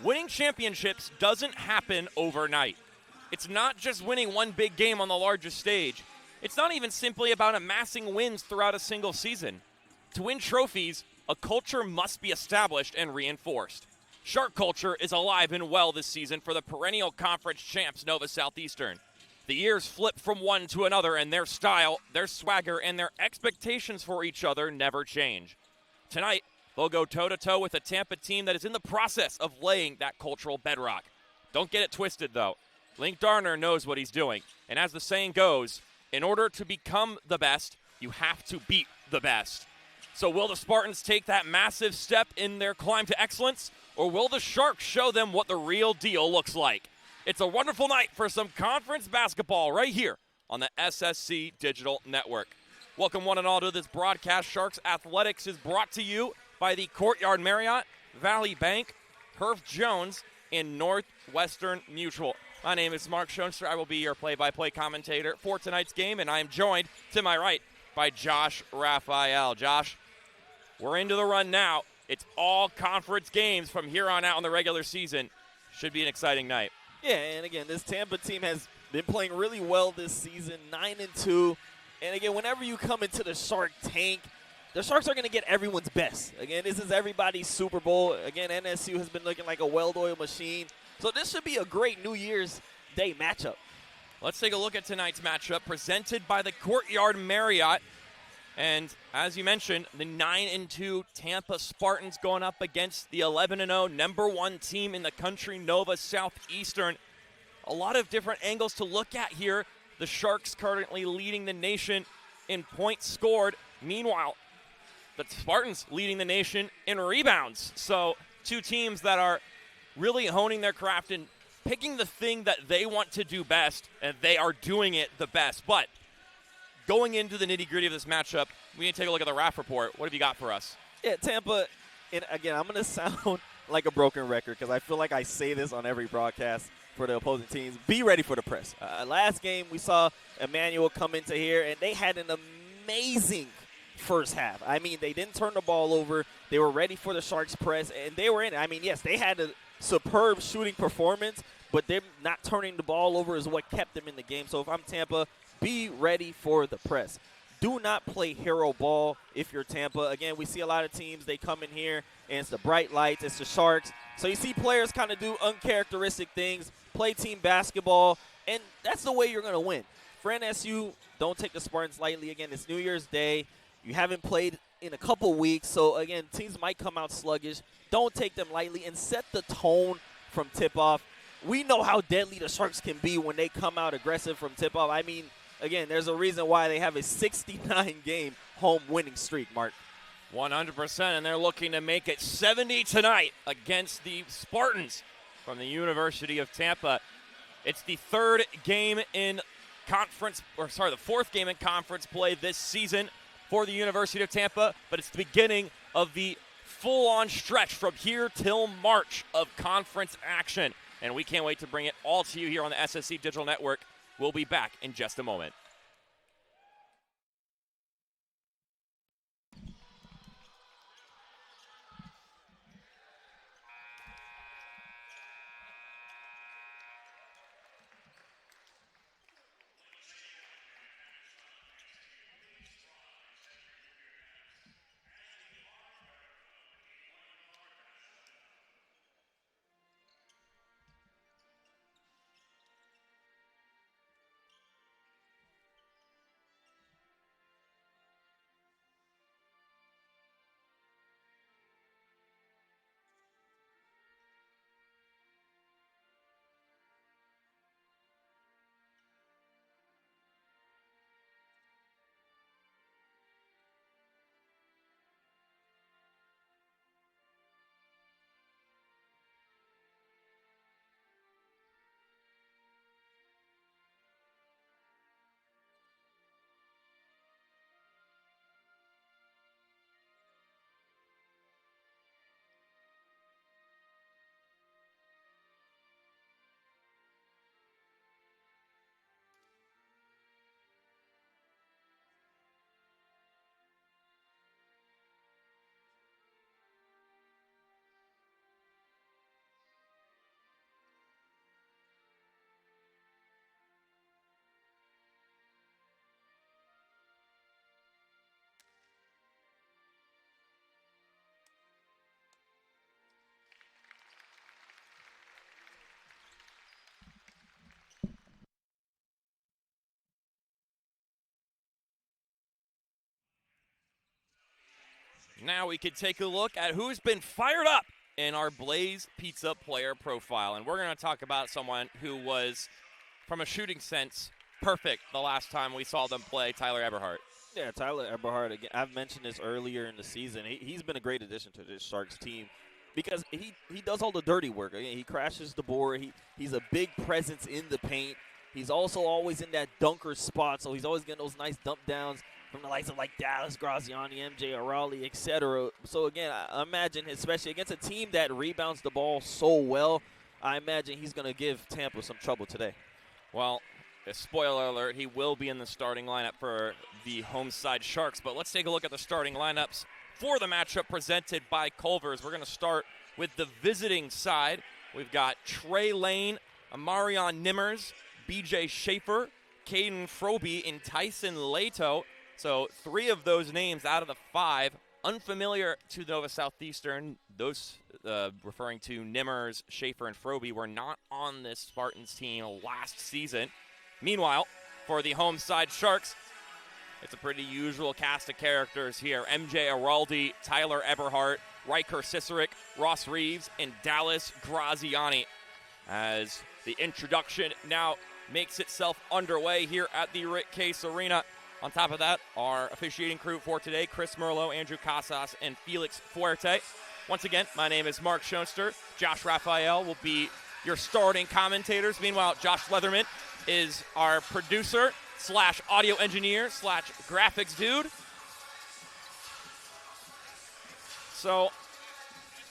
Winning championships doesn't happen overnight. It's not just winning one big game on the largest stage. It's not even simply about amassing wins throughout a single season. To win trophies, a culture must be established and reinforced. Shark culture is alive and well this season for the perennial conference champs Nova Southeastern. The years flip from one to another, and their style, their swagger, and their expectations for each other never change. Tonight, they'll go toe-to-toe with a Tampa team that is in the process of laying that cultural bedrock. Don't get it twisted, though. Link Darner knows what he's doing. And as the saying goes, in order to become the best, you have to beat the best. So will the Spartans take that massive step in their climb to excellence, or will the Sharks show them what the real deal looks like? It's a wonderful night for some conference basketball right here on the SSC Digital Network. Welcome one and all to this broadcast. Sharks Athletics is brought to you by the Courtyard Marriott, Valley Bank, Herff Jones, and Northwestern Mutual. My name is Mark Schoenster. I will be your play-by-play commentator for tonight's game, and I am joined to my right by Josh Raphael. Josh, we're into the run now. It's all conference games from here on out in the regular season. Should be an exciting night. Yeah, and again, this Tampa team has been playing really well this season, 9-2. And again, whenever you come into the Shark tank, the Sharks are going to get everyone's best. Again, this is everybody's Super Bowl. Again, NSU has been looking like a well-oiled machine. So this should be a great New Year's Day matchup. Let's take a look at tonight's matchup presented by the Courtyard Marriott. And as you mentioned, the 9-2 Tampa Spartans going up against the 11-0 number one team in the country, Nova Southeastern. A lot of different angles to look at here. The Sharks currently leading the nation in points scored. Meanwhile, the Spartans leading the nation in rebounds. So two teams that are really honing their craft and picking the thing that they want to do best, and they are doing it the best. But going into the nitty-gritty of this matchup, we need to take a look at the RAF report. What have you got for us? Yeah, Tampa, and again, I'm going to sound like a broken record because I feel like I say this on every broadcast for the opposing teams. Be ready for the press. Last game, we saw Emmanuel come into here, and they had an amazing first half. I mean, they didn't turn the ball over. They were ready for the Sharks press, and they were in it. I mean, yes, they had a superb shooting performance, but them not turning the ball over is what kept them in the game. So if I'm Tampa, be ready for the press. Do not play hero ball if you're Tampa. Again, we see a lot of teams, they come in here, and it's the bright lights, it's the Sharks. So you see players kind of do uncharacteristic things, play team basketball, and that's the way you're going to win. For NSU, don't take the Spartans lightly. Again, it's New Year's Day. You haven't played in a couple weeks, so again, teams might come out sluggish. Don't take them lightly and set the tone from tip-off. We know how deadly the Sharks can be when they come out aggressive from tip-off. I mean, again, there's a reason why they have a 69-game home winning streak, Mark. 100%, and they're looking to make it 70 tonight against the Spartans from the University of Tampa. It's the the fourth game in conference play this season for the University of Tampa, but it's the beginning of the full-on stretch from here till March of conference action. And we can't wait to bring it all to you here on the SSC Digital Network. We'll be back in just a moment. Now we could take a look at who's been fired up in our Blaze Pizza player profile. And we're going to talk about someone who was, from a shooting sense, perfect the last time we saw them play, Tyler Eberhardt. Yeah, Tyler Eberhardt, again, I've mentioned this earlier in the season. He's been a great addition to this Sharks team because he does all the dirty work. Again, he crashes the board. He's a big presence in the paint. He's also always in that dunker spot, so he's always getting those nice dump downs from the likes of like Dallas, Graziani, MJ Arali, etc. So, again, I imagine, especially against a team that rebounds the ball so well, I imagine he's going to give Tampa some trouble today. Well, a spoiler alert, he will be in the starting lineup for the home side Sharks. But let's take a look at the starting lineups for the matchup presented by Culver's. We're going to start with the visiting side. We've got Trey Lane, Amarion Nimmers, BJ Schaefer, Caden Froby, and Tyson Leto. So 3 of those names out of the 5 unfamiliar to Nova Southeastern. Those referring to Nimmers, Schaefer, and Froby were not on this Spartans team last season. Meanwhile, for the home side Sharks, it's a pretty usual cast of characters here. MJ Araldi, Tyler Eberhardt, Riker Cicerik, Ross Reeves, and Dallas Graziani. As the introduction now makes itself underway here at the Rick Case Arena. On top of that, our officiating crew for today, Chris Merlo, Andrew Casas, and Felix Fuerte. Once again, my name is Mark Schoenster. Josh Raphael will be your starting commentators. Meanwhile, Josh Leatherman is our producer / audio engineer / graphics dude. So,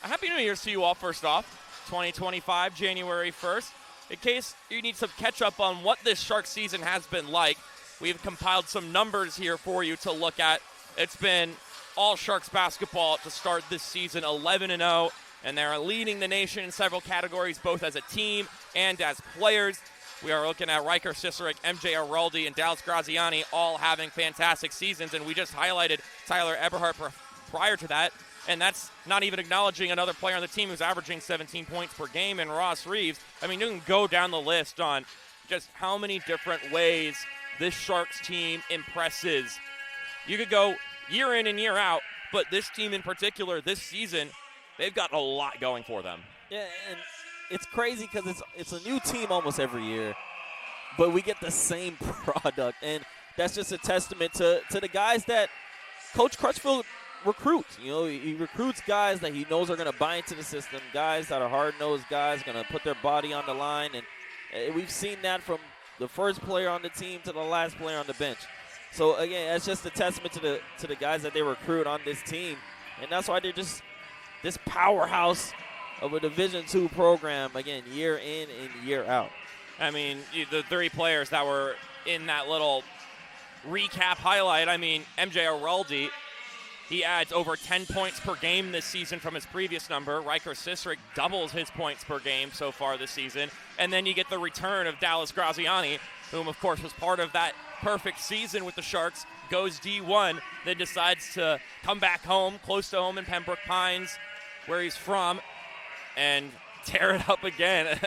a Happy New Year's to you all, first off. 2025, January 1st. In case you need some catch up on what this Shark season has been like, we've compiled some numbers here for you to look at. It's been all Sharks basketball to start this season, 11-0, and they're leading the nation in several categories, both as a team and as players. We are looking at Riker Cicerik, MJ Araldi, and Dallas Graziani all having fantastic seasons, and we just highlighted Tyler Eberhardt prior to that, and that's not even acknowledging another player on the team who's averaging 17 points per game, and Ross Reeves. I mean, you can go down the list on just how many different ways this Sharks team impresses. You could go year in and year out, but this team in particular, this season, they've got a lot going for them. Yeah, and it's crazy because it's a new team almost every year, but we get the same product, and that's just a testament to the guys that Coach Crutchfield recruits. You know, he recruits guys that he knows are going to buy into the system, guys that are hard-nosed guys, going to put their body on the line, and we've seen that from the first player on the team to the last player on the bench. So, again, that's just a testament to the guys that they recruit on this team, and that's why they're just this powerhouse of a Division II program, again, year in and year out. I mean, the 3 players that were in that little recap highlight, I mean, MJ Araldi, he adds over 10 points per game this season from his previous number. Riker Cicerik doubles his points per game so far this season. And then you get the return of Dallas Graziani, whom, of course, was part of that perfect season with the Sharks, goes D1, then decides to come back home, close to home in Pembroke Pines, where he's from, and tear it up again.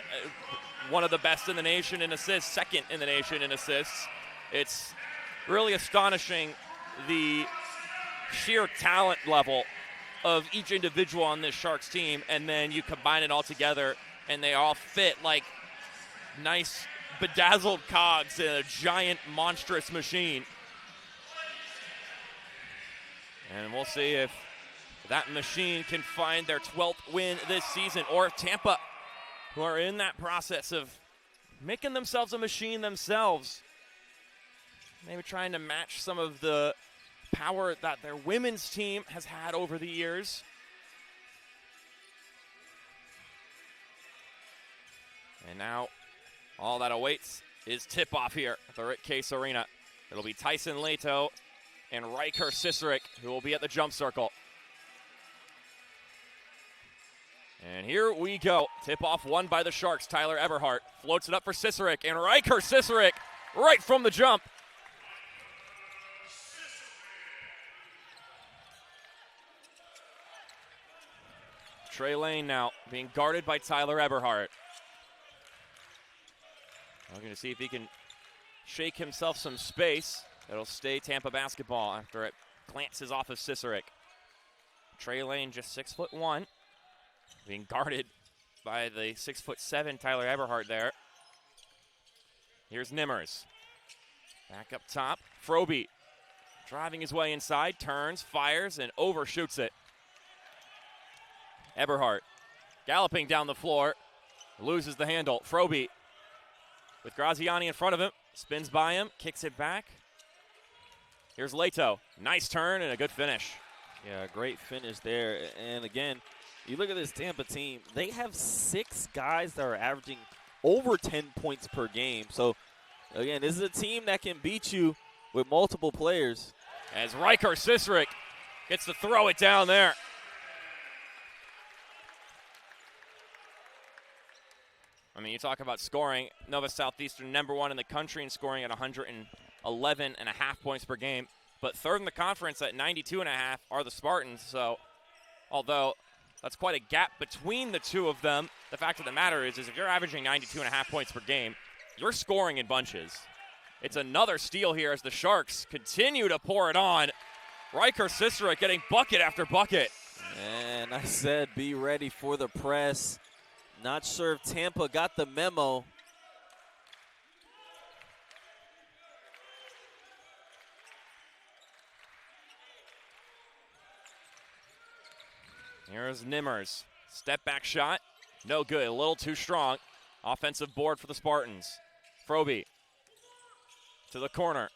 One of the best in the nation in assists, second in the nation in assists. It's really astonishing the sheer talent level of each individual on this Sharks team, and then you combine it all together, and they all fit like nice bedazzled cogs in a giant monstrous machine. And we'll see if that machine can find their 12th win this season, or if Tampa, who are in that process of making themselves a machine themselves, maybe trying to match some of the power that their women's team has had over the years. And now all that awaits is tip-off here at the Rick Case Arena. It'll be Tyson Leto and Riker Cicerik who will be at the jump circle. And here we go. Tip-off won by the Sharks. Tyler Eberhardt floats it up for Cicerik, and Riker Cicerik right from the jump. Trey Lane now being guarded by Tyler Eberhardt. I'm going to see if he can shake himself some space. It'll stay Tampa basketball after it glances off of Cicerik. Trey Lane just 6'1", being guarded by the 6'7" Tyler Eberhardt there. Here's Nimmers. Back up top. Froby driving his way inside, turns, fires, and overshoots it. Eberhardt galloping down the floor, loses the handle. Froby with Graziani in front of him, spins by him, kicks it back. Here's Leto. Nice turn and a good finish. Yeah, great finish there. And again, you look at this Tampa team, they have 6 guys that are averaging over 10 points per game. So, again, this is a team that can beat you with multiple players. As Riker Sisrick gets to throw it down there. I mean, you talk about scoring. Nova Southeastern #1 in the country in scoring at 111.5 points per game. But third in the conference at 92.5 are the Spartans. So, although that's quite a gap between the two of them, the fact of the matter is if you're averaging 92.5 points per game, you're scoring in bunches. It's another steal here as the Sharks continue to pour it on. Riker Sisrick getting bucket after bucket. And I said be ready for the press. Not sure if Tampa got the memo. Here's Nimmers. Step back shot. No good. A little too strong. Offensive board for the Spartans. Froby to the corner.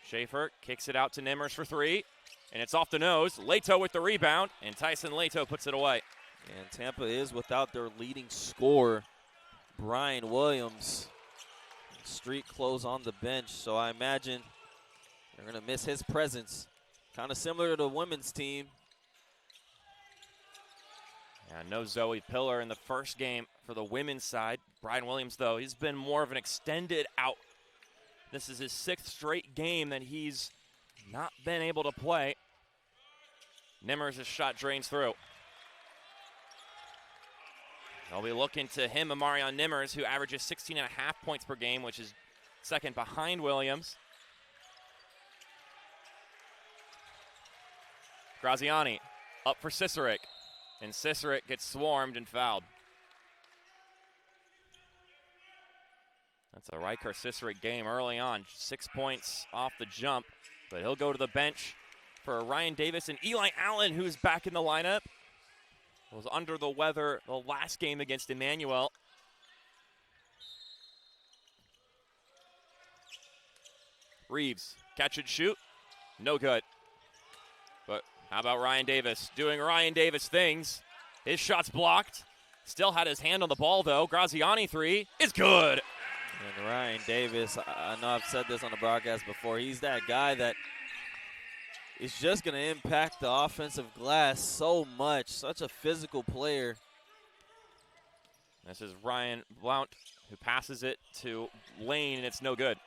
Schaefer kicks it out to Nimmers for 3. And it's off the nose. Leto with the rebound. And Tyson Leto puts it away. And Tampa is without their leading scorer, Brian Williams. Street clothes on the bench. So I imagine they're going to miss his presence. Kind of similar to the women's team. Yeah, no Zoe Pillar in the first game for the women's side. Brian Williams, though, he's been more of an extended out. This is his 6th straight game that he's not been able to play. Nimmers' shot drains through. They'll be looking to him, Amarion Nimmers, who averages 16.5 points per game, which is second behind Williams. Graziani up for Sisaric. And Sisaric gets swarmed and fouled. That's a Riker Sisaric game early on. 6 points off the jump. But he'll go to the bench for Ryan Davis and Eli Allen, who's back in the lineup. Was under the weather the last game against Emmanuel. Reeves, catch and shoot. No good. But how about Ryan Davis doing Ryan Davis things? His shot's blocked. Still had his hand on the ball, though. Graziani 3 is good. And Ryan Davis, I know I've said this on the broadcast before, he's that guy that is just going to impact the offensive glass so much. Such a physical player. This is Ryan Blount, who passes it to Lane, and it's no good.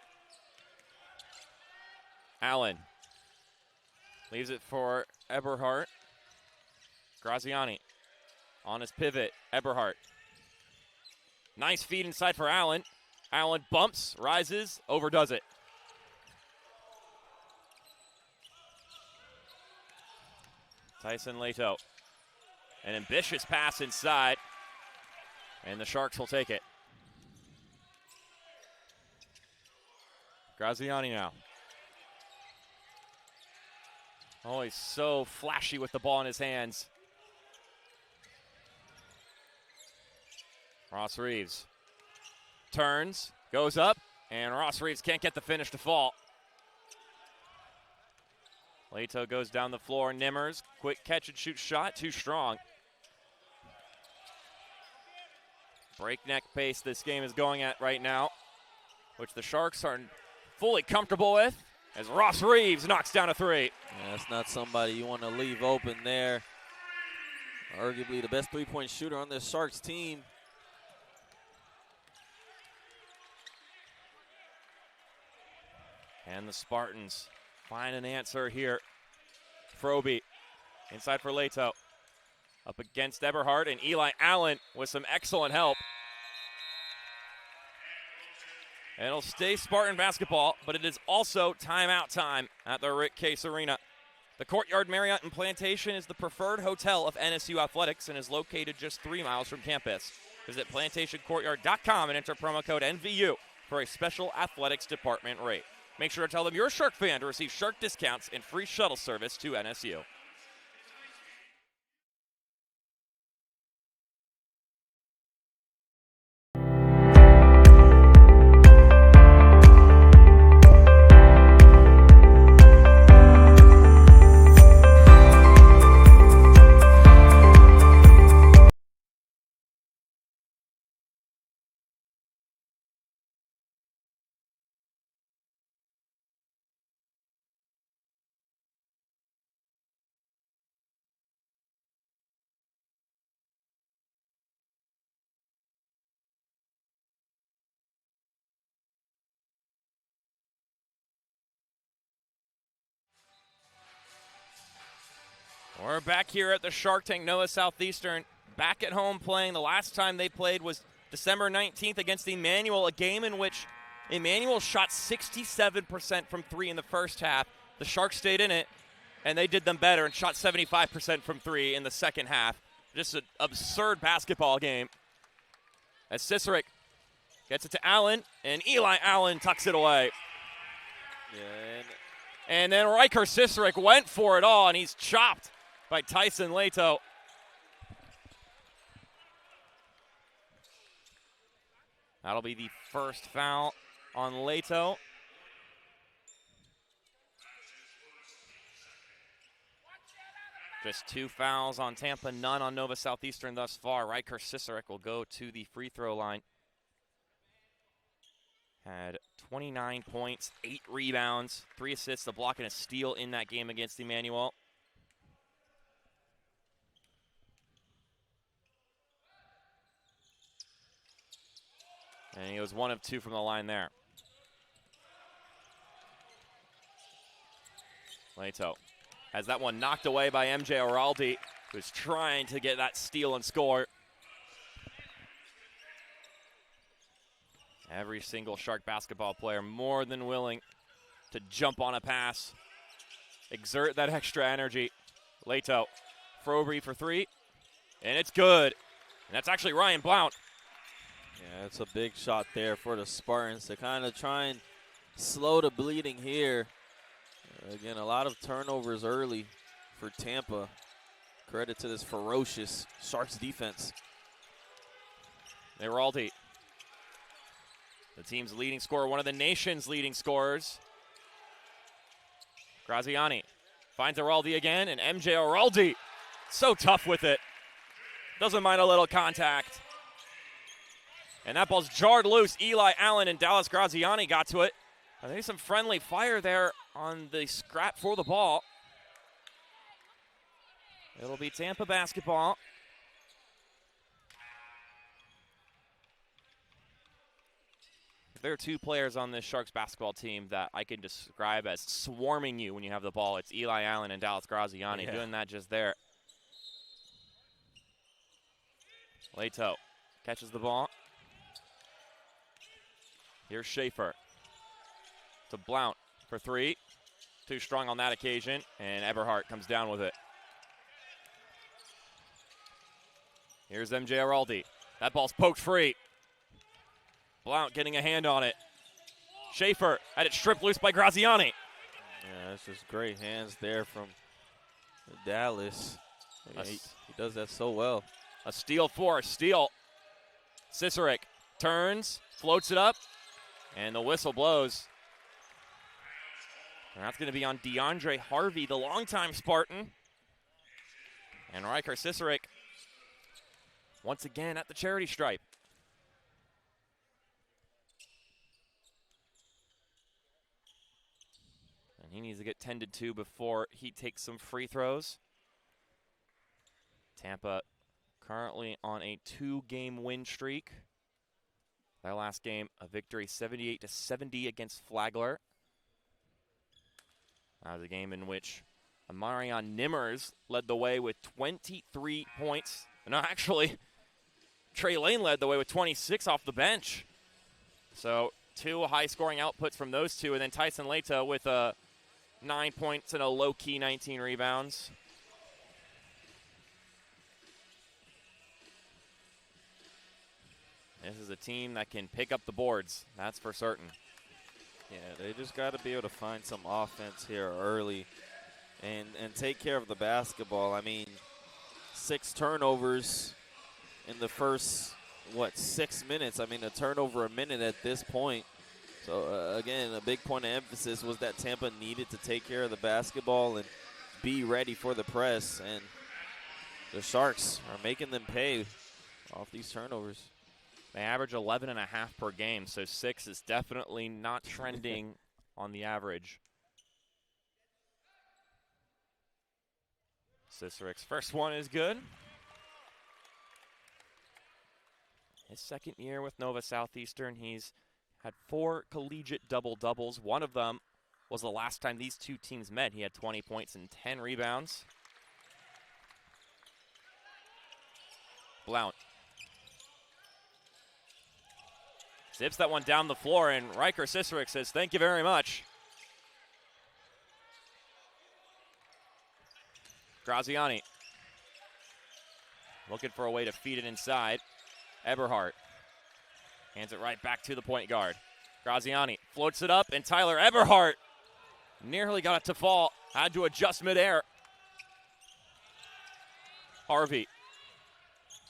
Allen leaves it for Eberhardt. Graziani on his pivot. Eberhardt. Nice feed inside for Allen. Allen bumps, rises, overdoes it. Tyson Leto. An ambitious pass inside, and the Sharks will take it. Graziani now. Oh, he's so flashy with the ball in his hands. Ross Reeves turns, goes up, and Ross Reeves can't get the finish to fall. Leto goes down the floor. Nimmers, quick catch and shoot shot, too strong. Breakneck pace this game is going at right now, which the Sharks are fully comfortable with, as Ross Reeves knocks down a 3. Yeah, that's not somebody you want to leave open there. Arguably the best three-point shooter on this Sharks team. And the Spartans find an answer here. Froby inside for Leto. Up against Eberhardt and Eli Allen with some excellent help. And it'll stay Spartan basketball, but it is also timeout time at the Rick Case Arena. The Courtyard Marriott in Plantation is the preferred hotel of NSU Athletics and is located just 3 miles from campus. Visit plantationcourtyard.com and enter promo code NVU for a special athletics department rate. Make sure to tell them you're a Shark fan to receive Shark discounts and free shuttle service to NSU. We're back here at the Shark Tank. Noah Southeastern back at home playing. The last time they played was December 19th against Emmanuel, a game in which Emmanuel shot 67% from three in the first half. The Sharks stayed in it, and they did them better and shot 75% from three in the second half. Just an absurd basketball game. As Cicerik gets it to Allen, and Eli Allen tucks it away. And then Riker Cicerik went for it all, and he's chopped by Tyson Leto. That'll be the first foul on Leto. Just 2 fouls on Tampa, none on Nova Southeastern thus far. Riker Cicerik will go to the free throw line. Had 29 points, 8 rebounds, 3 assists, a block, and a steal in that game against Emmanuel. And he was 1 of 2 from the line there. Leto has that one knocked away by MJ Araldi, who's trying to get that steal and score. Every single Shark basketball player more than willing to jump on a pass, exert that extra energy. Leto, Froby for 3, and it's good. And that's actually Ryan Blount. Yeah, it's a big shot there for the Spartans to kind of try and slow the bleeding here. Again, a lot of turnovers early for Tampa. Credit to this ferocious Sharks defense. Araldi, the team's leading scorer, one of the nation's leading scorers. Graziani finds Araldi again, and MJ Araldi, so tough with it. Doesn't mind a little contact. And that ball's jarred loose. Eli Allen and Dallas Graziani got to it. I think some friendly fire there on the scrap for the ball. It'll be Tampa basketball. There are 2 players on this Sharks basketball team that I can describe as swarming you when you have the ball. It's Eli Allen and Dallas Graziani doing that just there. Leto catches the ball. Here's Schaefer to Blount for 3. Too strong on that occasion, and Eberhardt comes down with it. Here's MJ Araldi. That ball's poked free. Blount getting a hand on it. Schaefer had it stripped loose by Graziani. Yeah, that's just great hands there from Dallas. He does that so well. A steal for a steal. Cicerik turns, floats it up, and the whistle blows. And that's going to be on DeAndre Harvey, the longtime Spartan. And Riker Cicerik once again at the charity stripe. And he needs to get tended to before he takes some free throws. Tampa currently on a 2-game win streak. Their last game, a victory 78-70 against Flagler. That was a game in which Amarion Nimmers led the way with 23 points. No, actually, Trey Lane led the way with 26 off the bench. So 2 high-scoring outputs from those 2, and then Tyson Leto with a 9 points and a low-key 19 rebounds. This is a team that can pick up the boards, that's for certain. Yeah, they just got to be able to find some offense here early and take care of the basketball. I mean, 6 turnovers in the first, 6 minutes? I mean, a turnover a minute at this point. So, again, a big point of emphasis was that Tampa needed to take care of the basketball and be ready for the press. And the Sharks are making them pay off these turnovers. They average 11.5 per game, so 6 is definitely not trending on the average. Ciceric's first one is good. His second year with Nova Southeastern, he's had 4 collegiate double-doubles. One of them was the last time these two teams met. He had 20 points and 10 rebounds. Blount zips that one down the floor, and Riker Ciceric says, thank you very much. Graziani looking for a way to feed it inside. Eberhardt hands it right back to the point guard. Graziani floats it up, and Tyler Eberhardt nearly got it to fall. Had to adjust midair. Harvey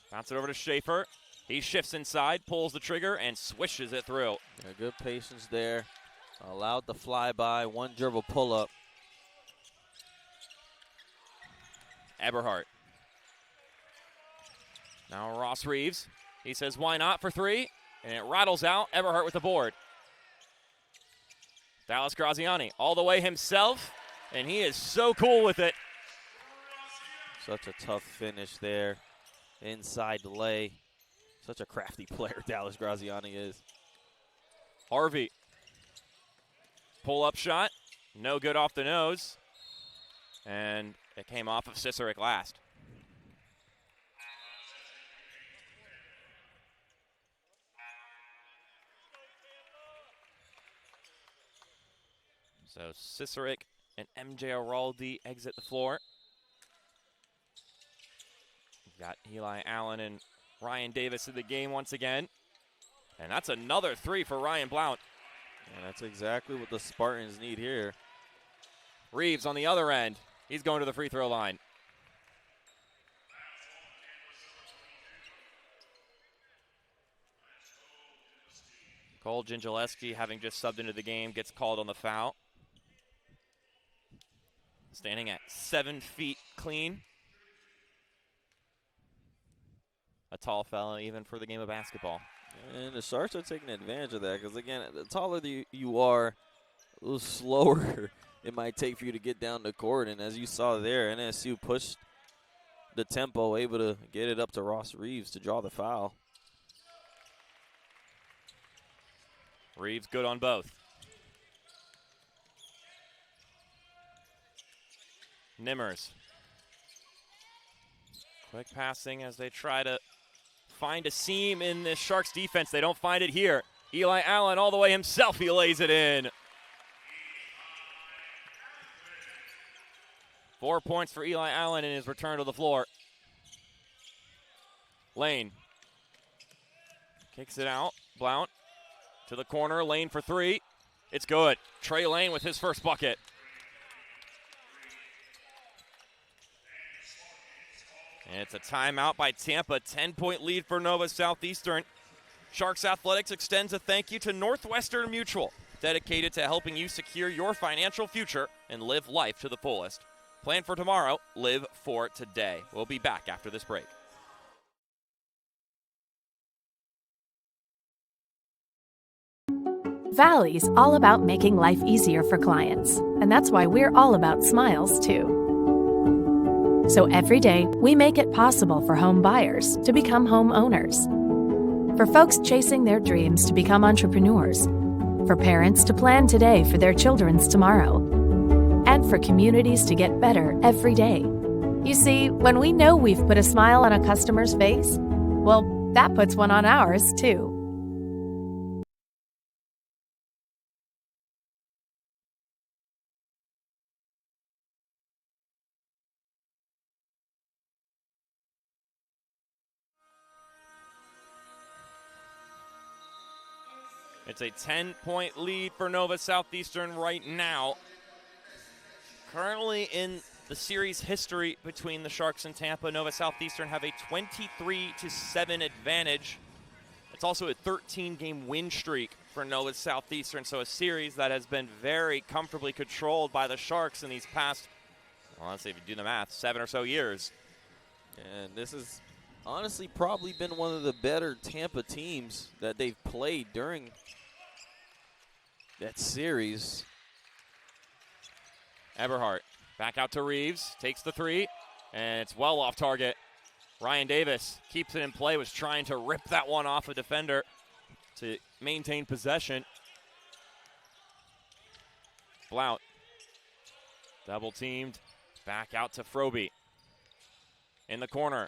bounce it over to Schaefer. He shifts inside, pulls the trigger, and swishes it through. Yeah, good patience there. Allowed the flyby, one dribble pull-up. Eberhardt. Now Ross Reeves. He says, why not for 3? And it rattles out. Eberhardt with the board. Dallas Graziani all the way himself, and he is so cool with it. Such a tough finish there. Inside delay. Such a crafty player Dallas Graziani is. Harvey. Pull-up shot. No good off the nose. And it came off of Ciceric last. So Ciceric and MJ Araldi exit the floor. We've got Eli Allen and Ryan Davis in the game once again. And that's another 3 for Ryan Blount. And that's exactly what the Spartans need here. Reeves on the other end. He's going to the free throw line. Cole Gingileski, having just subbed into the game, gets called on the foul. Standing at 7 feet clean. A tall fella even for the game of basketball. And the Sharks are taking advantage of that because, again, the taller you are, a little slower it might take for you to get down the court. And as you saw there, NSU pushed the tempo, able to get it up to Ross Reeves to draw the foul. Reeves good on both. Nimmers. Quick passing as they try to find a seam in this Sharks defense. They don't find it here. Eli Allen all the way himself. He lays it in. 4 points for Eli Allen in his return to the floor. Lane. Kicks it out. Blount to the corner. Lane for 3. It's good. Trey Lane with his first bucket. And it's a timeout by Tampa. 10-point lead for Nova Southeastern. Sharks Athletics extends a thank you to Northwestern Mutual, dedicated to helping you secure your financial future and live life to the fullest. Plan for tomorrow, live for today. We'll be back after this break. Valley's all about making life easier for clients, and that's why we're all about smiles, too. So every day, we make it possible for home buyers to become homeowners, for folks chasing their dreams to become entrepreneurs, for parents to plan today for their children's tomorrow, and for communities to get better every day. You see, when we know we've put a smile on a customer's face, well, that puts one on ours, too. It's a 10-point lead for Nova Southeastern right now. Currently in the series history between the Sharks and Tampa, Nova Southeastern have a 23-7 advantage. It's also a 13-game win streak for Nova Southeastern, so a series that has been very comfortably controlled by the Sharks in these past, well, let's see if you do the math, 7 or so years. And this has honestly probably been one of the better Tampa teams that they've played during that series. Eberhardt back out to Reeves, takes the three, and it's well off target. Ryan Davis keeps it in play, was trying to rip that one off a defender to maintain possession. Blount double teamed, back out to Froby. In the corner,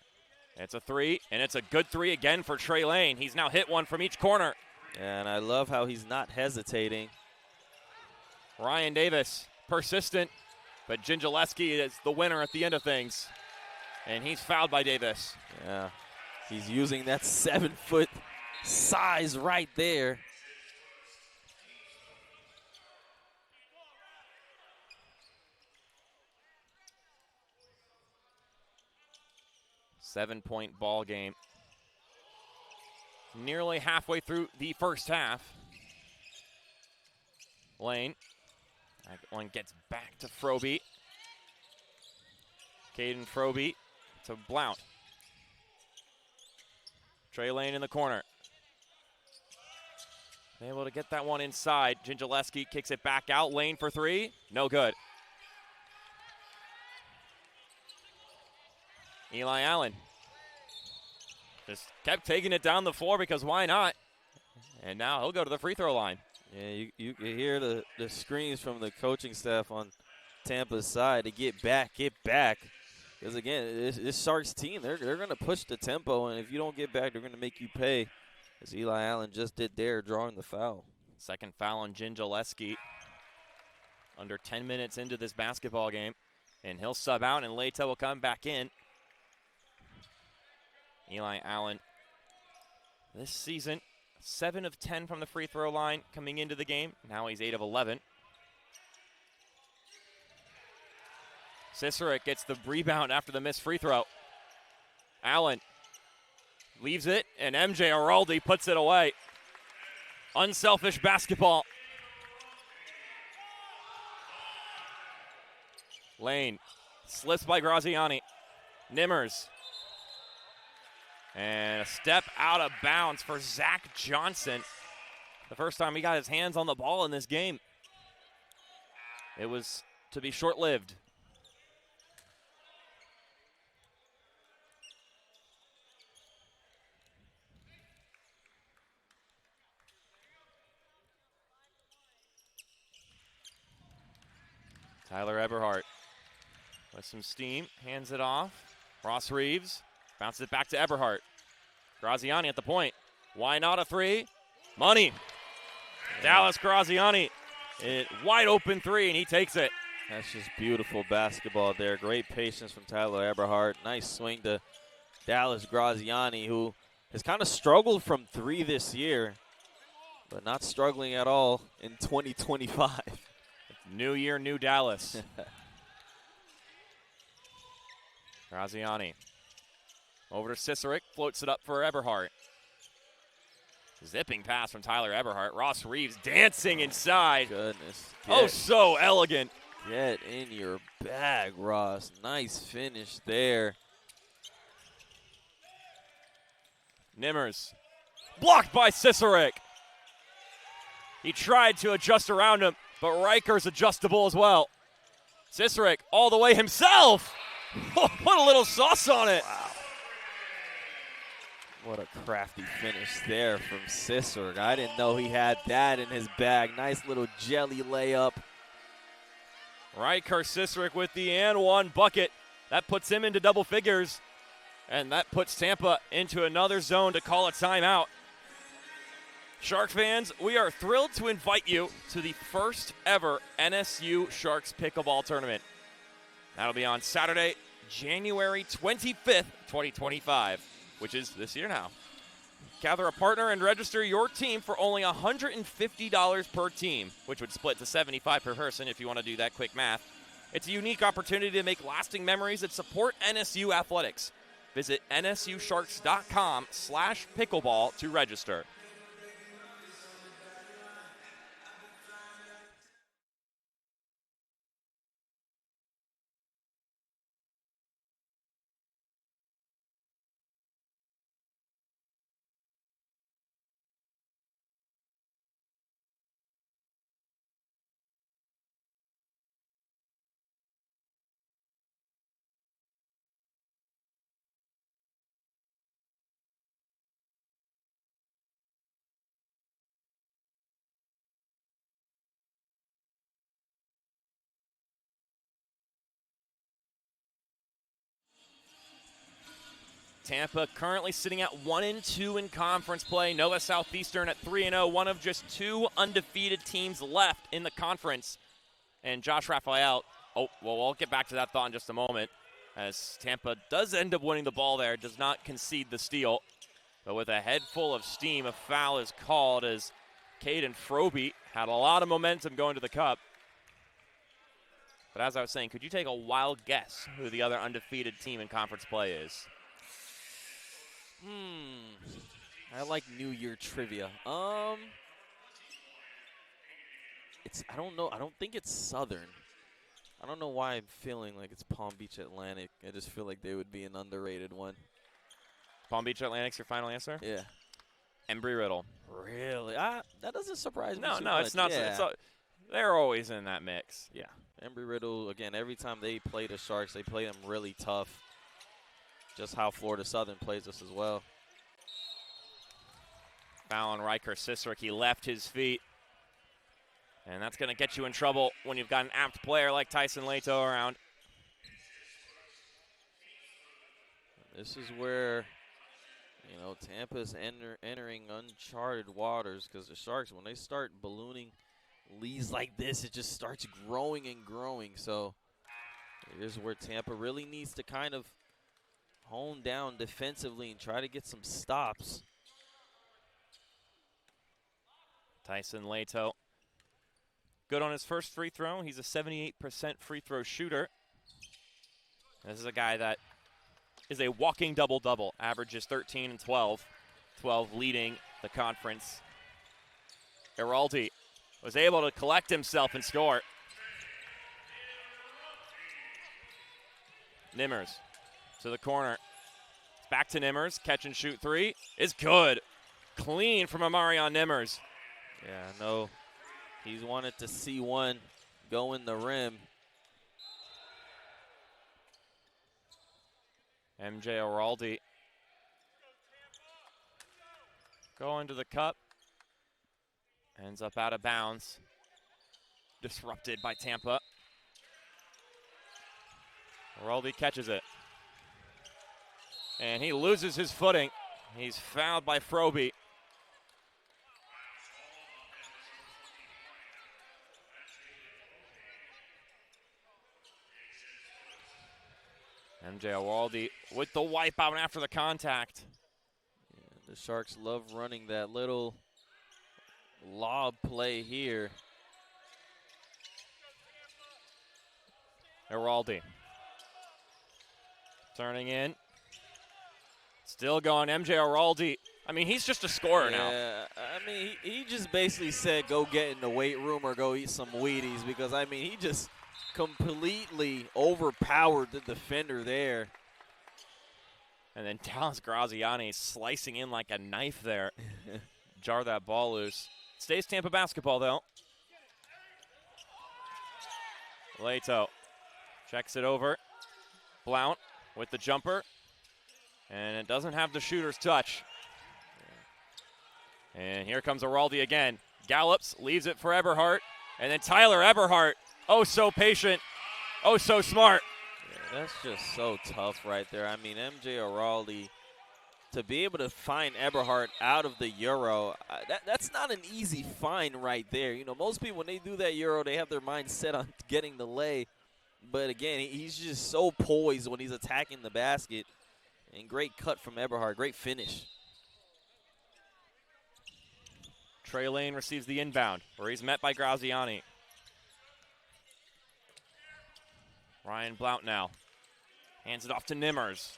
it's a three, and it's a good three again for Trey Lane. He's now hit one from each corner. And I love how he's not hesitating. Ryan Davis, persistent, but Gingileski is the winner at the end of things. And he's fouled by Davis. Yeah, he's using that 7-foot size right there. Seven-point ball game. Nearly halfway through the first half. Lane. That one gets back to Froby. Caden Froby to Blount. Trey Lane in the corner. Able to get that one inside. Gingileski kicks it back out. Lane for three. No good. Eli Allen just kept taking it down the floor because why not? And now he'll go to the free throw line. Yeah, you can hear the screams from the coaching staff on Tampa's side to get back. Because, again, this Sharks team, they're going to push the tempo, and if you don't get back, they're going to make you pay, as Eli Allen just did there, drawing the foul. Second foul on Gingileski. Under 10 minutes into this basketball game. And he'll sub out, and Leite will come back in. Eli Allen, this season, 7 of 10 from the free throw line coming into the game. Now he's 8 of 11. Cicerik gets the rebound after the missed free throw. Allen leaves it, and MJ Araldi puts it away. Unselfish basketball. Lane slips by Graziani. Nimmers. And a step out of bounds for Zach Johnson. The first time he got his hands on the ball in this game. It was to be short-lived. Tyler Eberhardt with some steam, hands it off. Ross Reeves bounces it back to Eberhardt. Graziani at the point. Why not a three? Money. Yeah. Dallas Graziani. Wide open three, and he takes it. That's just beautiful basketball there. Great patience from Tyler Eberhardt. Nice swing to Dallas Graziani, who has kind of struggled from three this year, but not struggling at all in 2025. New year, new Dallas. Graziani. Over to Cicerik, floats it up for Eberhardt. Zipping pass from Tyler Eberhardt. Ross Reeves dancing inside. Goodness. So elegant. Get in your bag, Ross. Nice finish there. Nimmers. Blocked by Cicerik. He tried to adjust around him, but Riker's adjustable as well. Cicerik all the way himself. Put a little sauce on it. Wow. What a crafty finish there from Cicerik. I didn't know he had that in his bag. Nice little jelly layup. Riker Cicerik with the and one bucket. That puts him into double figures. And that puts Tampa into another zone to call a timeout. Shark fans, we are thrilled to invite you to the first ever NSU Sharks Pickleball Tournament. That'll be on Saturday, January 25th, 2025, which is this year now. Gather a partner and register your team for only $150 per team, which would split to $75 per person if you want to do that quick math. It's a unique opportunity to make lasting memories and support NSU athletics. Visit nsusharks.com/pickleball to register. Tampa currently sitting at 1-2 in conference play. Nova Southeastern at 3-0, one of just two undefeated teams left in the conference. And Josh Raphael, we'll get back to that thought in just a moment, as Tampa does end up winning the ball there, does not concede the steal. But with a head full of steam, a foul is called as Caden Froby had a lot of momentum going to the cup. But as I was saying, could you take a wild guess who the other undefeated team in conference play is? I like New Year trivia. I don't know. I don't think it's Southern. I don't know why I'm feeling like it's Palm Beach Atlantic. I just feel like they would be an underrated one. Palm Beach Atlantic's your final answer? Yeah. Embry-Riddle. Really? That doesn't surprise me. No, it's not. Yeah. They're always in that mix. Yeah. Embry-Riddle, again, every time they play the Sharks, they play them really tough. Just how Florida Southern plays us as well. Foul on Riker Sistrick. He left his feet. And that's going to get you in trouble when you've got an apt player like Tyson Leto around. This is where, Tampa's entering uncharted waters, because the Sharks, when they start ballooning leads like this, it just starts growing and growing. So here's where Tampa really needs to kind of hone down defensively and try to get some stops. Tyson Leto, good on his first free throw. He's a 78% free throw shooter. This is a guy that is a walking double-double, averages 13 and 12, 12 leading the conference. Giraldi was able to collect himself and score. Nimmers to the corner. Back to Nimmers. Catch and shoot three is good. Clean from Amarion Nimmers. Yeah, no. He's wanted to see one go in the rim. MJ Giraldi going to the cup. Ends up out of bounds. Disrupted by Tampa. Giraldi catches it. And he loses his footing. He's fouled by Froby. MJ Giraldi with the wipeout after the contact. Yeah, the Sharks love running that little lob play here. Giraldi turning in. Still going, MJ Giraldi. I mean, he's just a scorer now. Yeah, I mean, he just basically said go get in the weight room or go eat some Wheaties, because, I mean, he just completely overpowered the defender there. And then Dallas Graziani slicing in like a knife there. Jar that ball loose. Stays Tampa basketball, though. Leto checks it over. Blount with the jumper. And it doesn't have the shooter's touch. And here comes Giraldi again. Gallops, leaves it for Eberhardt. And then Tyler Eberhardt, oh so patient, oh so smart. Yeah, that's just so tough right there. I mean, MJ Giraldi, to be able to find Eberhardt out of the Euro, that's not an easy find right there. You know, most people, when they do that Euro, they have their mind set on getting the lay. But again, he's just so poised when he's attacking the basket. And great cut from Eberhardt, great finish. Trey Lane receives the inbound, where he's met by Graziani. Ryan Blount now hands it off to Nimmers.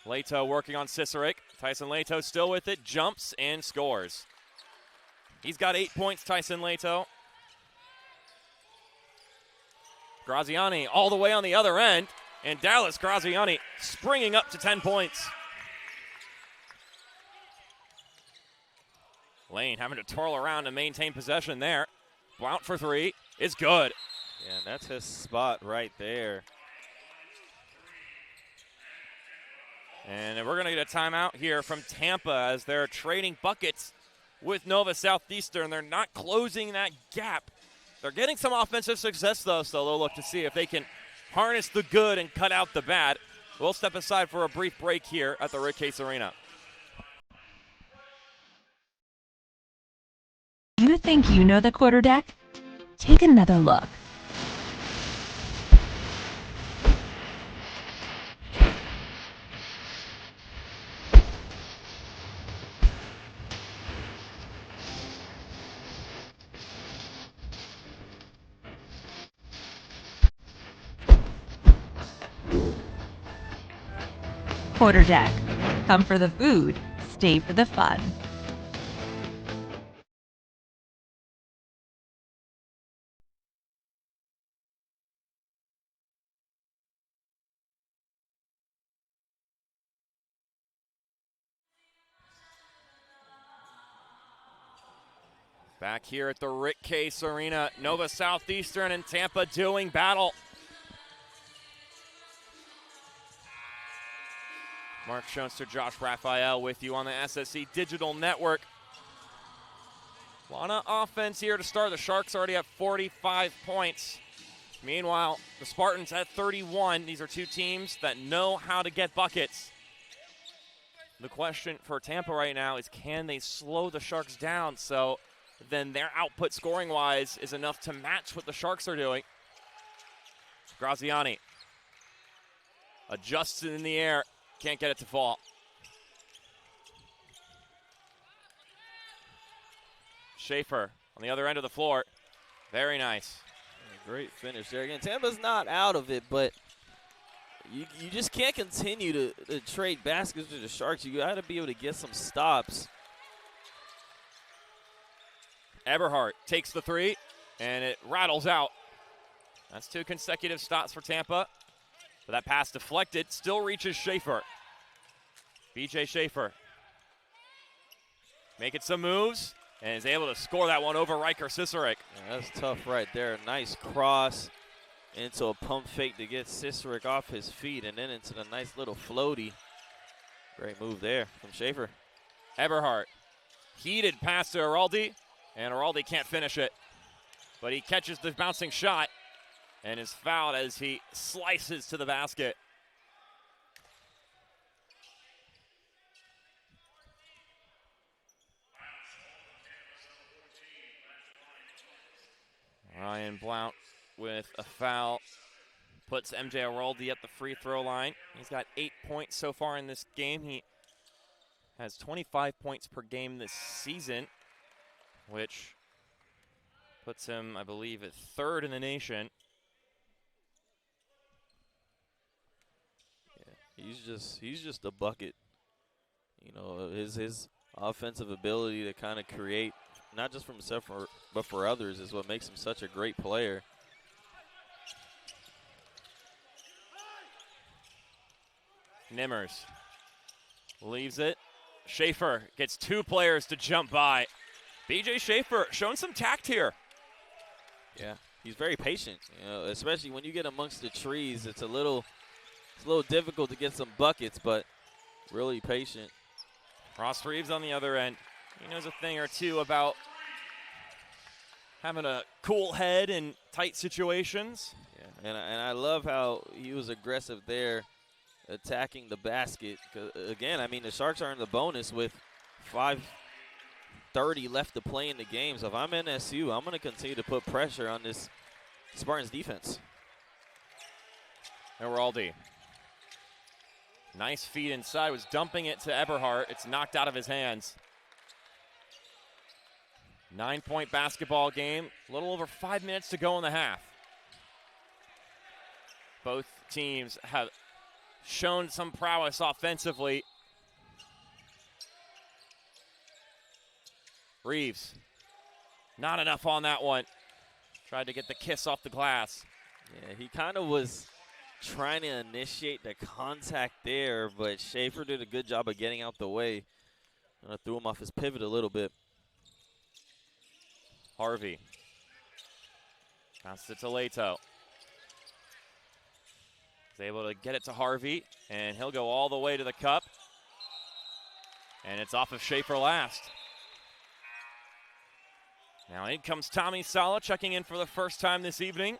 Leto working on Cicerik. Tyson Leto still with it, jumps and scores. He's got 8 points, Tyson Leto. Graziani all the way on the other end, and Dallas Graziani springing up to 10 points. Lane having to twirl around to maintain possession there. Blount for three is good. Yeah, and that's his spot right there. And we're going to get a timeout here from Tampa as they're trading buckets with Nova Southeastern. They're not closing that gap. They're getting some offensive success, though, so they'll look to see if they can harness the good and cut out the bad. We'll step aside for a brief break here at the Rick Case Arena. You think you know the quarterdeck? Take another look. Quarterdeck. Come for the food, stay for the fun. Back here at the Rick Case Arena, Nova Southeastern and Tampa doing battle. Mark Schoenster, Josh Raphael with you on the SSC Digital Network. A lot of offense here to start. The Sharks already have 45 points. Meanwhile, the Spartans at 31. These are two teams that know how to get buckets. The question for Tampa right now is, can they slow the Sharks down so then their output scoring-wise is enough to match what the Sharks are doing? Graziani adjusts it in the air. Can't get it to fall. Schaefer on the other end of the floor. Very nice. Great finish there. Again, Tampa's not out of it, but you just can't continue to trade baskets to the Sharks. You got to be able to get some stops. Eberhardt takes the three, and it rattles out. That's two consecutive stops for Tampa. But that pass deflected, still reaches Schaefer. BJ Schaefer making some moves and is able to score that one over Riker Cicerik. Yeah, that's tough right there. Nice cross into a pump fake to get Cicerik off his feet and then into the nice little floaty. Great move there from Schaefer. Eberhardt, heated pass to Araldi, and Araldi can't finish it. But he catches the bouncing shot and is fouled as he slices to the basket. Ryan Blount with a foul puts MJ Araldi at the free throw line. He's got 8 points so far in this game. He has 25 points per game this season, which puts him, I believe, at third in the nation. Yeah, he's just a bucket. You know, his offensive ability to kind of create, not just for himself, but for others, is what makes him such a great player. Nimmers leaves it. Schaefer gets two players to jump by. BJ Schaefer showing some tact here. Yeah, he's very patient. You know, especially when you get amongst the trees, it's a little difficult to get some buckets, but really patient. Ross Reeves on the other end. He knows a thing or two about having a cool head in tight situations. Yeah, and I love how he was aggressive there, attacking the basket. 'Cause again, I mean, the Sharks are in the bonus with 5:30 left to play in the game. So if I'm NSU, I'm going to continue to put pressure on this Spartans defense. Araldi Nice feed inside, was dumping it to Eberhardt. It's knocked out of his hands. 9-point basketball game, a little over 5 minutes to go in the half. Both teams have shown some prowess offensively. Reeves, not enough on that one. Tried to get the kiss off the glass. Yeah, he kind of was trying to initiate the contact there, but Schaefer did a good job of getting out the way. Threw him off his pivot a little bit. Harvey. Passes it to Leto. He's able to get it to Harvey, and he'll go all the way to the cup. And it's off of Schaefer last. Now in comes Tommy Sala, checking in for the first time this evening.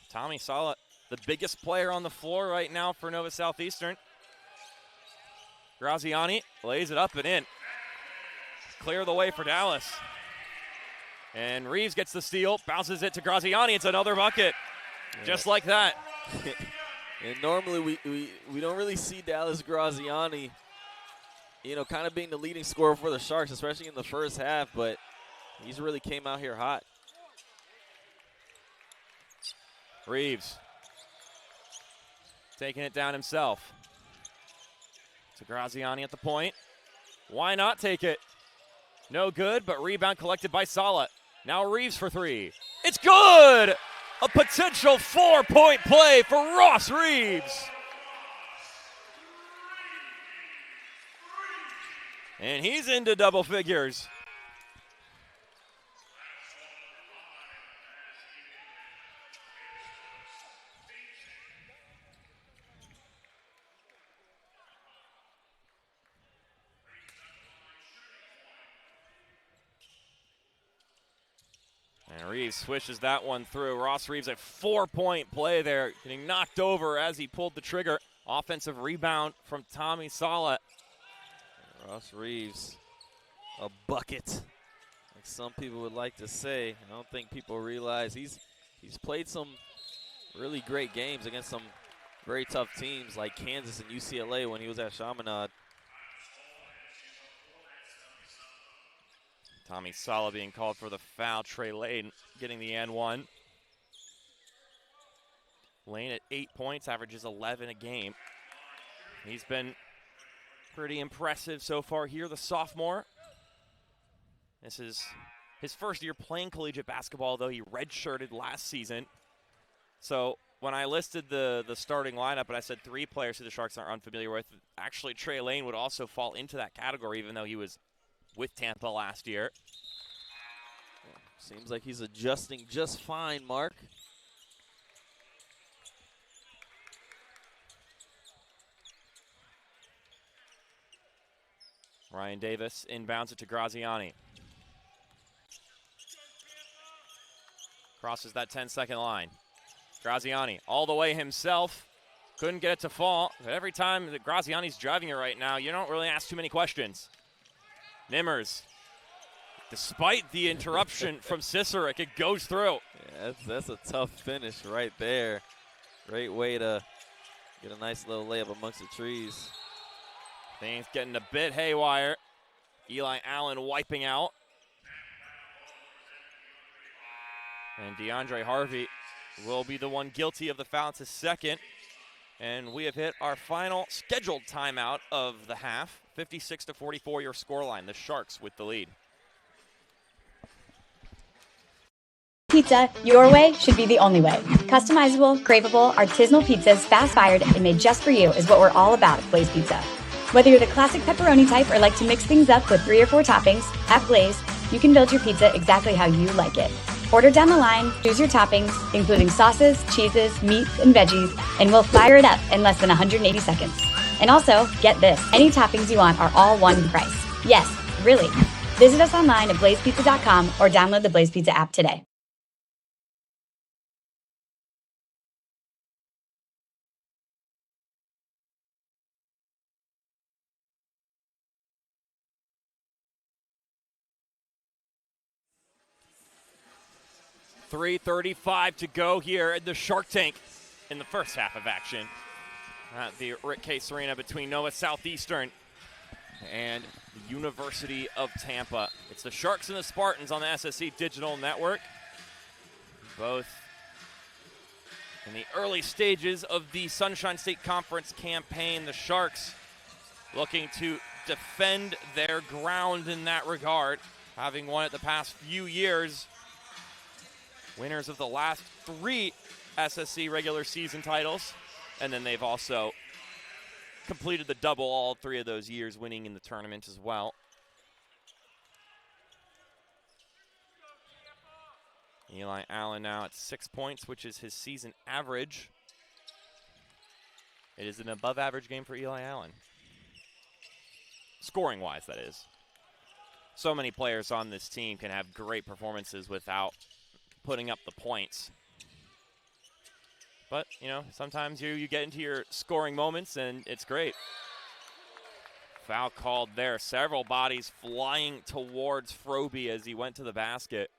Tommy Sala, the biggest player on the floor right now for Nova Southeastern. Graziani lays it up and in. Clear the way for Dallas. And Reeves gets the steal, bounces it to Graziani. It's another bucket, just like that. And normally we don't really see Dallas Graziani, kind of being the leading scorer for the Sharks, especially in the first half, but he's really came out here hot. Reeves taking it down himself. To Graziani at the point. Why not take it? No good, but rebound collected by Sala. Now Reeves for three. It's good! A potential 4-point play for Ross Reeves. And he's into double figures. And Reeves swishes that one through. Ross Reeves, a 4-point play there, getting knocked over as he pulled the trigger. Offensive rebound from Tommy Sala. Ross Reeves, a bucket, like some people would like to say. I don't think people realize he's played some really great games against some very tough teams like Kansas and UCLA when he was at Chaminade. Tommy Sala being called for the foul. Trey Lane getting the N1. Lane at 8 points, averages 11 a game. He's been pretty impressive so far here, the sophomore. This is his first year playing collegiate basketball, though he redshirted last season. So when I listed the starting lineup and I said 3 players who the Sharks are unfamiliar with, actually Trey Lane would also fall into that category, even though he was with Tampa last year. Seems like he's adjusting just fine, Mark. Ryan Davis inbounds it to Graziani. Crosses that 10-second line. Graziani all the way himself. Couldn't get it to fall. But every time that Graziani's driving it right now, you don't really ask too many questions. Nimmers, despite the interruption from Cicerik, it goes through. Yeah, that's a tough finish right there. Great way to get a nice little layup amongst the trees. Things getting a bit haywire. Eli Allen wiping out. And DeAndre Harvey will be the one guilty of the foul. It's his second. And we have hit our final scheduled timeout of the half. 56-44 your scoreline. The Sharks with the lead. Pizza, your way should be the only way. Customizable, craveable, artisanal pizzas, fast-fired, and made just for you is what we're all about at Blaze Pizza. Whether you're the classic pepperoni type or like to mix things up with 3 or 4 toppings, at Blaze, you can build your pizza exactly how you like it. Order down the line, choose your toppings, including sauces, cheeses, meats, and veggies, and we'll fire it up in less than 180 seconds. And also, get this, any toppings you want are all one price. Yes, really. Visit us online at blazepizza.com or download the Blaze Pizza app today. 3:35 to go here at the Shark Tank in the first half of action at the Rick Case Arena between Nova Southeastern and the University of Tampa. It's the Sharks and the Spartans on the SSC Digital Network. Both in the early stages of the Sunshine State Conference campaign. The Sharks looking to defend their ground in that regard, having won it the past few years. Winners of the last 3 SSC regular season titles, and then they've also completed the double all 3 of those years, winning in the tournament as well. Eli Allen now at 6 points, which is his season average. It is an above-average game for Eli Allen. Scoring-wise, that is. So many players on this team can have great performances without putting up the points. But, you know, sometimes you get into your scoring moments, and it's great. Foul called there. Several bodies flying towards Froby as he went to the basket.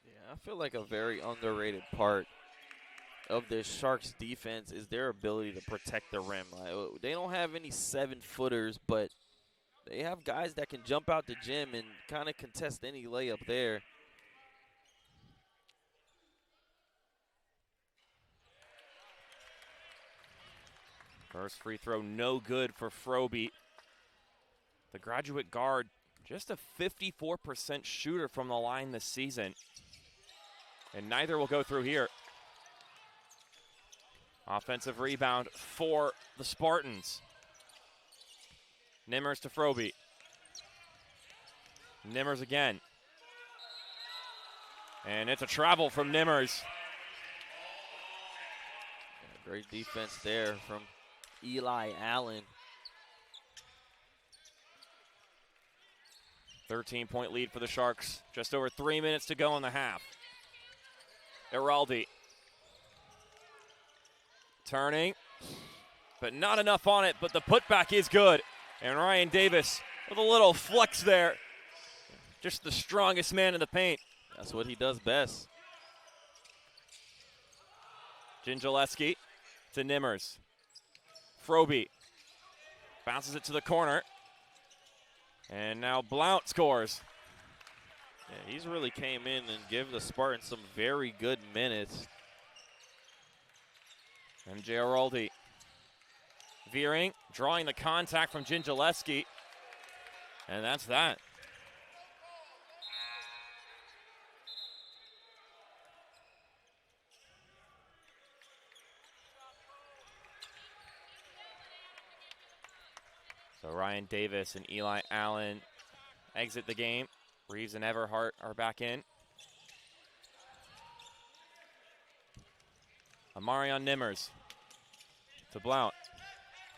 Yeah, I feel like a very underrated part of this Sharks defense is their ability to protect the rim. They don't have any 7-footers, but they have guys that can jump out the gym and kind of contest any layup there. First free throw, no good for Froby. The graduate guard, just a 54% shooter from the line this season. And neither will go through here. Offensive rebound for the Spartans. Nimmers to Froby. Nimmers again. And it's a travel from Nimmers. Yeah, great defense there from Eli Allen. 13-point lead for the Sharks. Just over 3 minutes to go in the half. Iraldi. Turning. But not enough on it, but the putback is good. And Ryan Davis with a little flex there. Just the strongest man in the paint. That's what he does best. Gingileski to Nimmers. Froby bounces it to the corner. And now Blount scores. Yeah, he's really came in and given the Spartans some very good minutes. MJ Araldi veering, drawing the contact from Gingileski. And that's that. So Ryan Davis and Eli Allen exit the game. Reeves and Everhart are back in. Amarion Nimmers to Blount.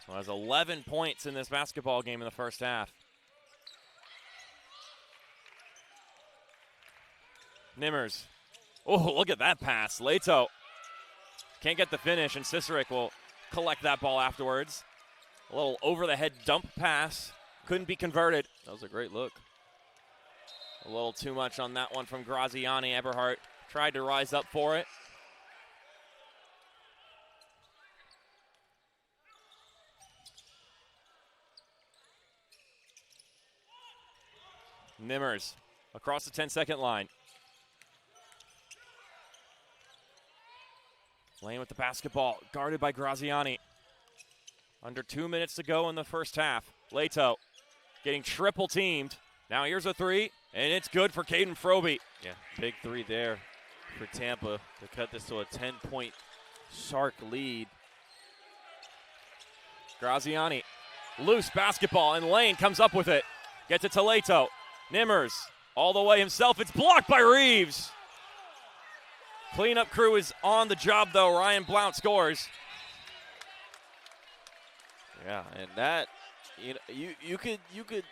So has 11 points in this basketball game in the first half. Nimmers. Oh, look at that pass. Leto can't get the finish, and Cicerik will collect that ball afterwards. A little over-the-head dump pass. Couldn't be converted. That was a great look. A little too much on that one from Graziani. Eberhardt tried to rise up for it. Nimmers across the 10-second line. Lane with the basketball, guarded by Graziani. Under 2 minutes to go in the first half. Leto getting triple teamed. Now here's a three, and it's good for Caden Froby. Yeah, big three there for Tampa to cut this to a 10-point Shark lead. Graziani, loose basketball, and Lane comes up with it. Gets it to Leto. Nimmers all the way himself. It's blocked by Reeves. Cleanup crew is on the job, though. Ryan Blount scores. Yeah, and that, you know, you could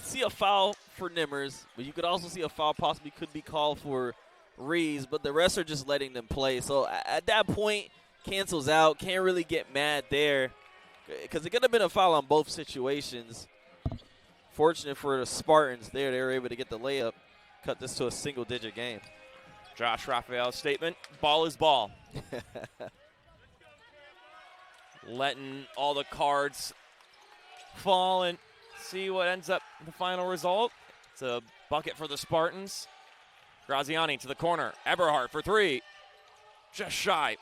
see a foul for Nimmers, but you could also see a foul possibly could be called for Reeves, but the rest are just letting them play. So at that point, cancels out. Can't really get mad there because it could have been a foul on both situations. Fortunate for the Spartans there, they were able to get the layup, cut this to a single-digit game. Josh Raphael's statement, ball is ball. Letting all the cards fall and see what ends up the final result. It's a bucket for the Spartans. Graziani to the corner. Eberhardt for three. Just shy.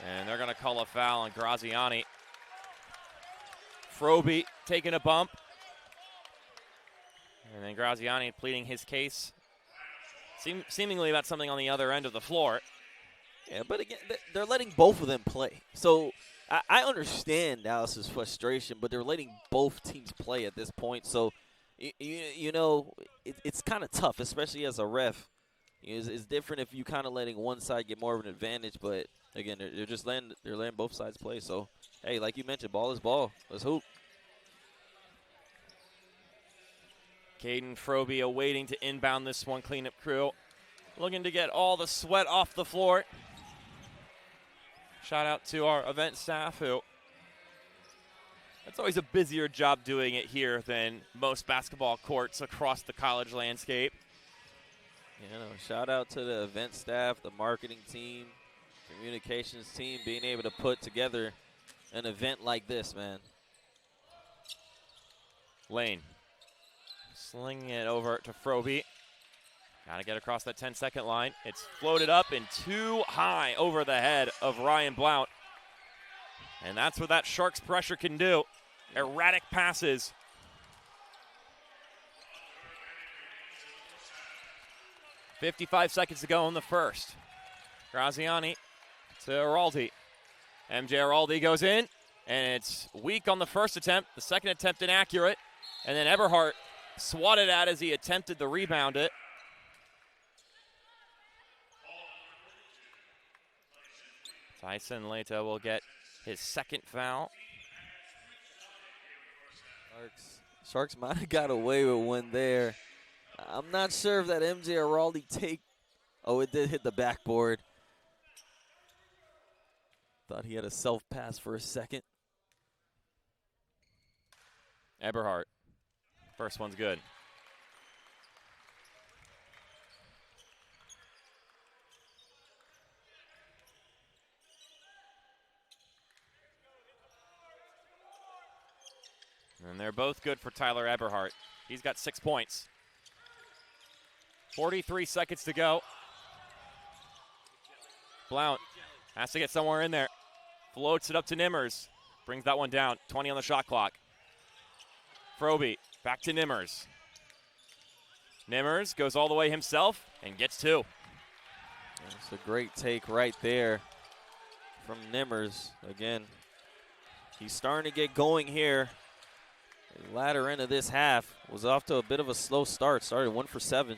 And they're going to call a foul on Graziani. Froby taking a bump. And then Graziani pleading his case, seemingly about something on the other end of the floor. Yeah, but again, they're letting both of them play. So I understand Dallas's frustration, but they're letting both teams play at this point. So, you know, it's kind of tough, especially as a ref. It's different if you kind of letting one side get more of an advantage, but again, they're just letting both sides play. So, hey, like you mentioned, ball is ball. Let's hoop. Caden Froby awaiting to inbound this one. Cleanup crew looking to get all the sweat off the floor. Shout out to our event staff who, it's always a busier job doing it here than most basketball courts across the college landscape. You know, shout out to the event staff, the marketing team, communications team, being able to put together an event like this, man. Lane slinging it over to Froby. Got to get across that 10-second line. It's floated up and too high over the head of Ryan Blount. And that's what that Sharks pressure can do. Erratic passes. .55 seconds to go in the first. Graziani to Araldi. MJ Araldi goes in, and it's weak on the first attempt. The second attempt inaccurate. And then Eberhardt swatted at as he attempted to rebound it. Tyson Leta will get his second foul. Sharks might have got away with one there. I'm not sure if that MJ Araldi take. Oh, it did hit the backboard. Thought he had a self-pass for a second. Eberhardt. First one's good. And they're both good for Tyler Eberhardt. He's got 6 points. 43 seconds to go. Blount has to get somewhere in there. Floats it up to Nimmers. Brings that one down. 20 on the shot clock. Froby back to Nimmers. Nimmers goes all the way himself and gets two. It's a great take right there from Nimmers. Again, he's starting to get going here. The latter end of this half was off to a bit of a slow start. Started 1 for 7.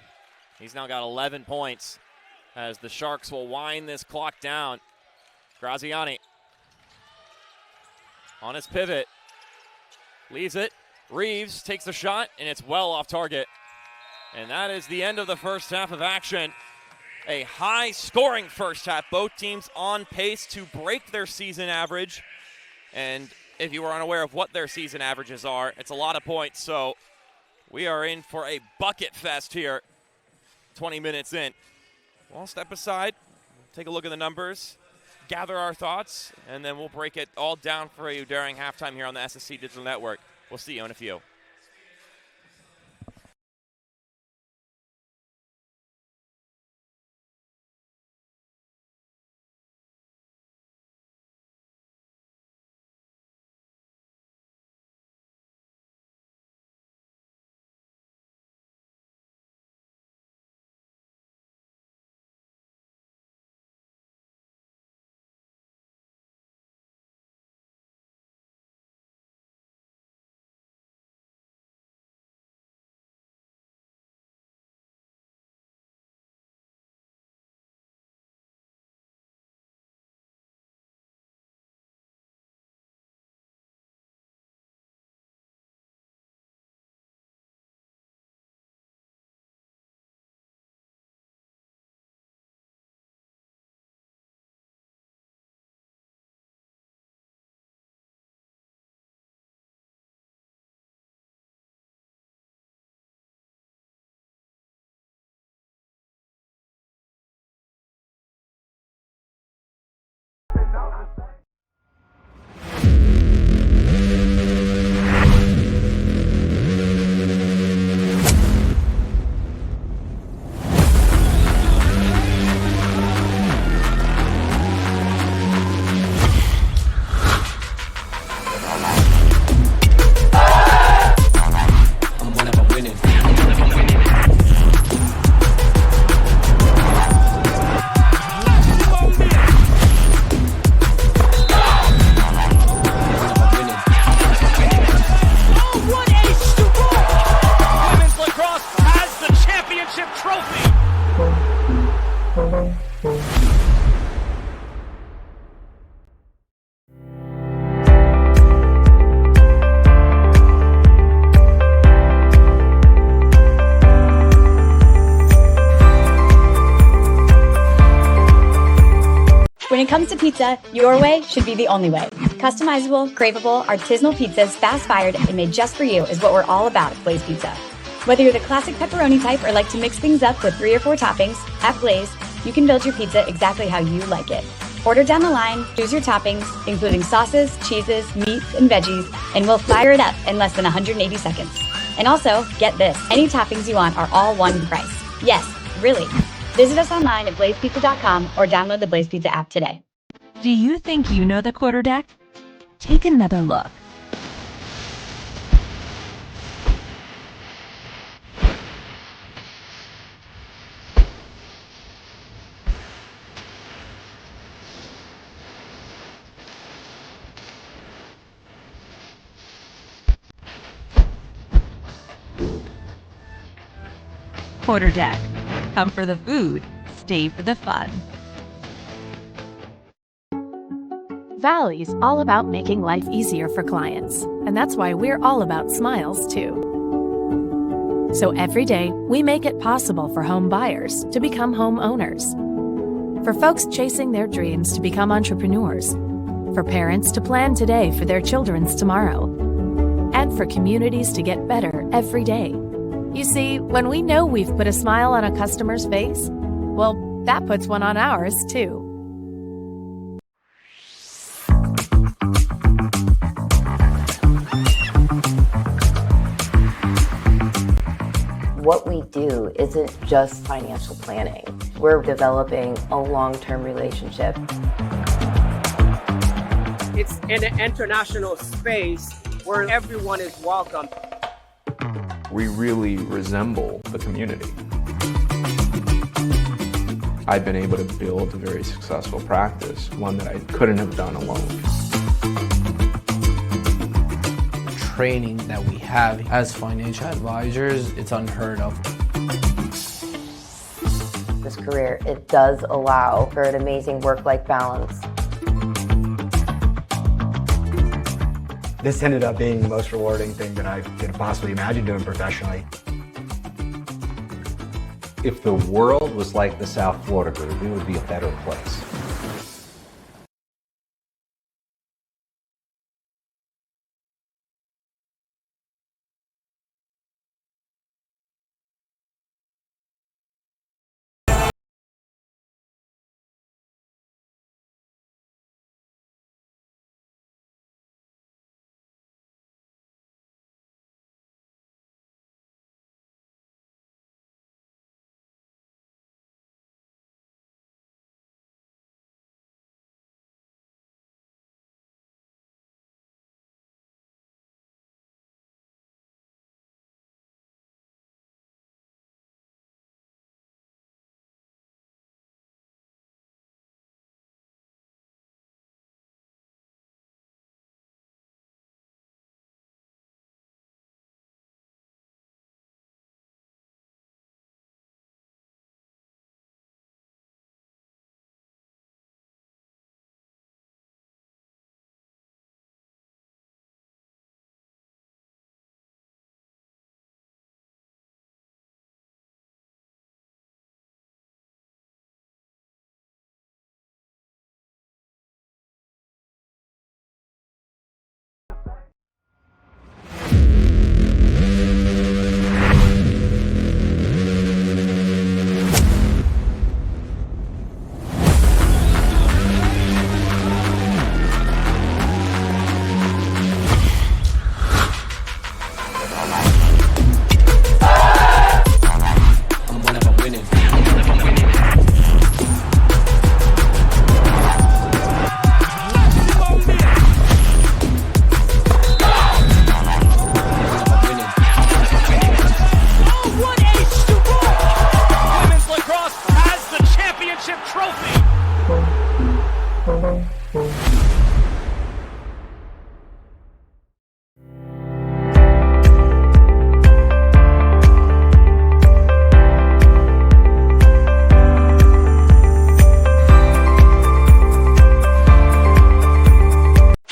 He's now got 11 points as the Sharks will wind this clock down. Graziani on his pivot. Leaves it. Reeves takes the shot, and it's well off target. And that is the end of the first half of action. A high-scoring first half. Both teams on pace to break their season average. And if you were unaware of what their season averages are, it's a lot of points. So we are in for a bucket fest here, 20 minutes in. We'll step aside, take a look at the numbers, gather our thoughts, and then we'll break it all down for you during halftime here on the SSC Digital Network. We'll see you in a few. When it comes to pizza, your way should be the only way. Customizable, craveable, artisanal pizzas fast-fired and made just for you is what we're all about at Blaze Pizza. Whether you're the classic pepperoni type or like to mix things up with 3 or 4 toppings, at Blaze, you can build your pizza exactly how you like it. Order down the line, choose your toppings, including sauces, cheeses, meats, and veggies, and we'll fire it up in less than 180 seconds. And also, get this, any toppings you want are all one price. Yes, really. Visit us online at blazepizza.com or download the Blaze Pizza app today. Do you think you know the quarterdeck? Take another look. Quarterdeck. Come for the food, stay for the fun. Valley's all about making life easier for clients, and that's why we're all about smiles too. So every day, we make it possible for home buyers to become homeowners. For folks chasing their dreams to become entrepreneurs. For parents to plan today for their children's tomorrow. And for communities to get better every day. You see, when we know we've put a smile on a customer's face, well, that puts one on ours too. What we do isn't just financial planning. We're developing a long-term relationship. It's an international space where everyone is welcome. We really resemble the community. I've been able to build a very successful practice, one that I couldn't have done alone. Training that we have as financial advisors, it's unheard of. This career, it does allow for an amazing work-life balance. This ended up being the most rewarding thing that I could possibly imagine doing professionally. If the world was like the South Florida Group, it would be a better place.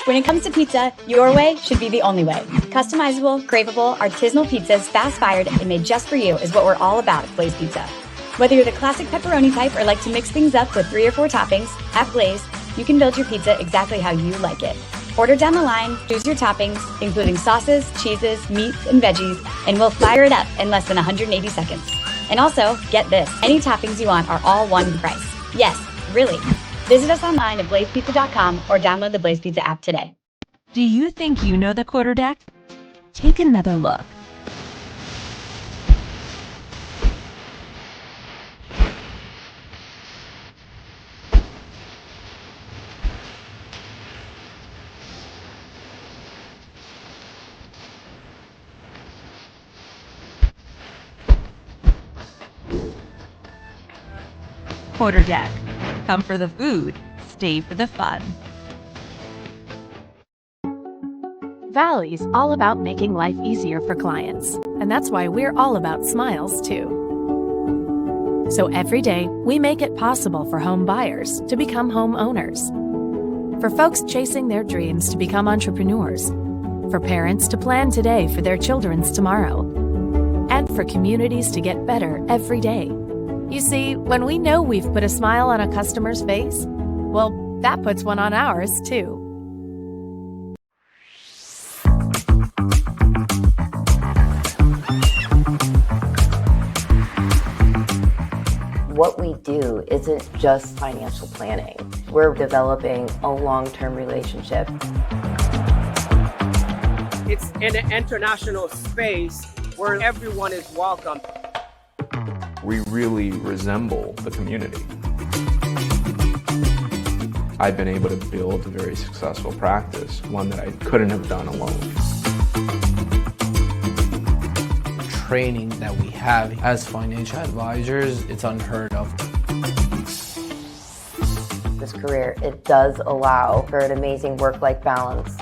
When it comes to pizza, your way should be the only way. Customizable, craveable, artisanal pizzas fast-fired and made just for you is what we're all about at Blaze Pizza. Whether you're the classic pepperoni type or like to mix things up with 3 or 4 toppings, at Blaze, you can build your pizza exactly how you like it. Order down the line, choose your toppings, including sauces, cheeses, meats, and veggies, and we'll fire it up in less than 180 seconds. And also, get this, any toppings you want are all one price. Yes, really. Visit us online at blazepizza.com or download the Blaze Pizza app today. Do you think you know the quarterdeck? Take another look. Quarterdeck. Come for the food, stay for the fun. Valley's all about making life easier for clients, and that's why we're all about smiles too. So every day, we make it possible for home buyers to become home owners, for folks chasing their dreams to become entrepreneurs, for parents to plan today for their children's tomorrow, and for communities to get better every day. You see, when we know we've put a smile on a customer's face, well, that puts one on ours too. What we do isn't just financial planning. We're developing a long-term relationship. It's an international space where everyone is welcome. We really resemble the community. I've been able to build a very successful practice, one that I couldn't have done alone. Training that we have as financial advisors, it's unheard of. This career, it does allow for an amazing work-life balance.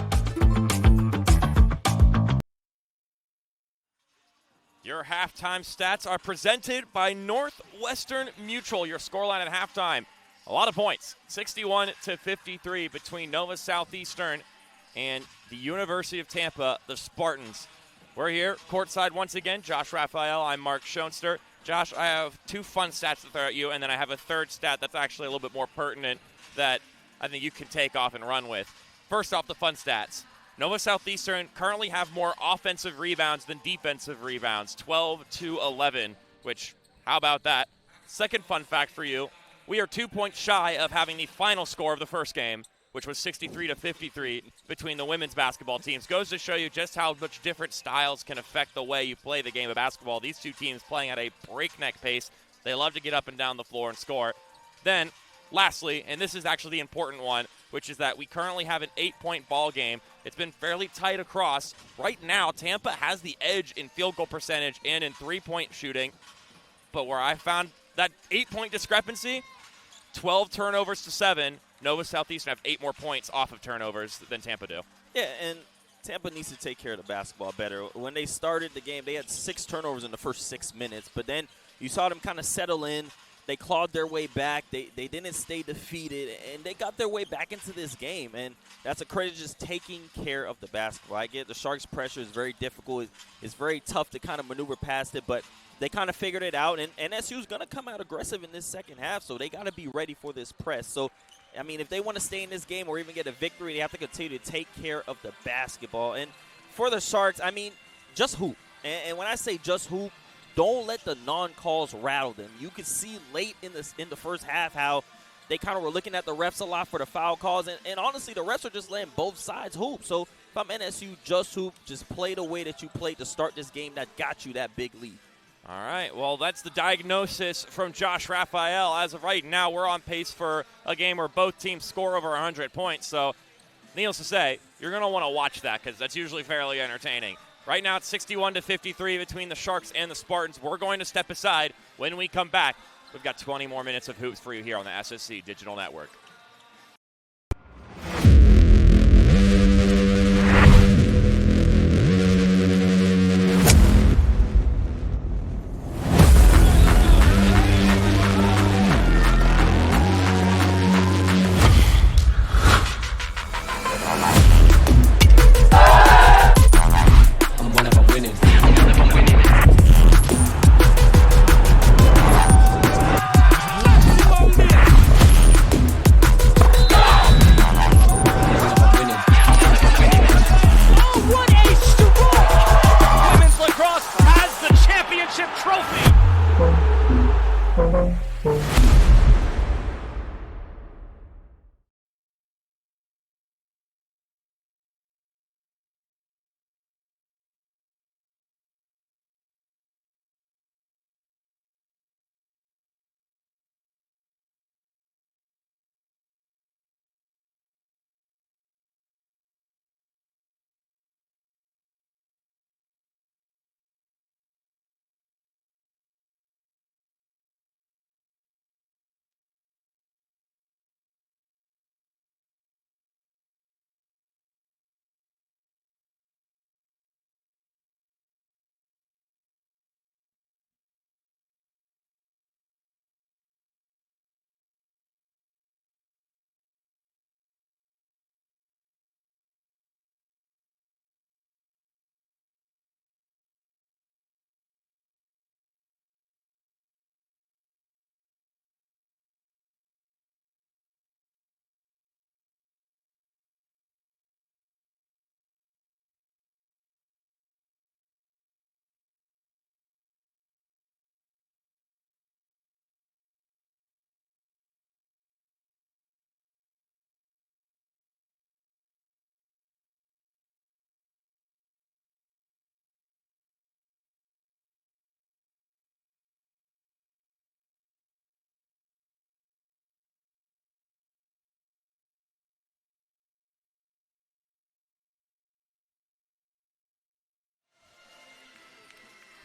Your halftime stats are presented by Northwestern Mutual. Your scoreline at halftime, a lot of points, 61-53 between Nova Southeastern and the University of Tampa, the Spartans. We're here courtside once again. Josh Raphael, I'm Mark Schoenster. Josh, I have 2 fun stats to throw at you, and then I have a third stat that's actually a little bit more pertinent that I think you can take off and run with. First off, the fun stats. Nova Southeastern currently have more offensive rebounds than defensive rebounds, 12-11, which, how about that? Second fun fact for you, we are 2 points shy of having the final score of the first game, which was 63-53 between the women's basketball teams. Goes to show you just how much different styles can affect the way you play the game of basketball. These two teams playing at a breakneck pace. They love to get up and down the floor and score. Then, lastly, and this is actually the important one, which is that we currently have an 8-point ball game. It's been fairly tight across. Right now, Tampa has the edge in field goal percentage and in three-point shooting. But where I found that 8-point discrepancy, 12 turnovers to 7. Nova Southeastern have 8 more points off of turnovers than Tampa do. Yeah, and Tampa needs to take care of the basketball better. When they started the game, they had 6 turnovers in the first 6 minutes, but then you saw them kind of settle in. They clawed their way back. They didn't stay defeated, and they got their way back into this game. And that's a credit to just taking care of the basketball. I get the Sharks' pressure is very difficult. It's very tough to kind of maneuver past it, but they kind of figured it out. And NSU's going to come out aggressive in this second half, so they got to be ready for this press. So, I mean, if they want to stay in this game or even get a victory, they have to continue to take care of the basketball. And for the Sharks, I mean, just hoop. And when I say just hoop, don't let the non-calls rattle them. You could see late in the first half how they kind of were looking at the refs a lot for the foul calls. And honestly, the refs are just letting both sides hoop. So if I'm NSU, just hoop. Just play the way that you played to start this game that got you that big lead. All right, well, that's the diagnosis from Josh Raphael. As of right now, we're on pace for a game where both teams score over 100 points. So, needless to say, you're going to want to watch that because that's usually fairly entertaining. Right now, it's 61-53 between the Sharks and the Spartans. We're going to step aside. When we come back, we've got 20 more minutes of hoops for you here on the SSC Digital Network.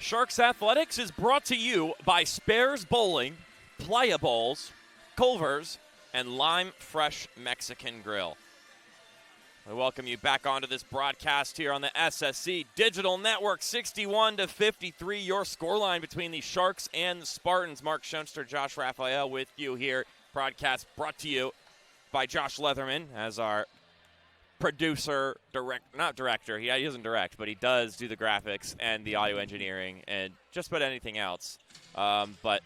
Sharks Athletics is brought to you by Spares Bowling, Playa Bowls, Culver's, and Lime Fresh Mexican Grill. We welcome you back onto this broadcast here on the SSC Digital Network. 61-53, your scoreline between the Sharks and the Spartans. Mark Schoenster, Josh Raphael with you here. Broadcast brought to you by Josh Leatherman as our producer, not director. He doesn't direct, but he does do the graphics and the audio engineering and just about anything else. But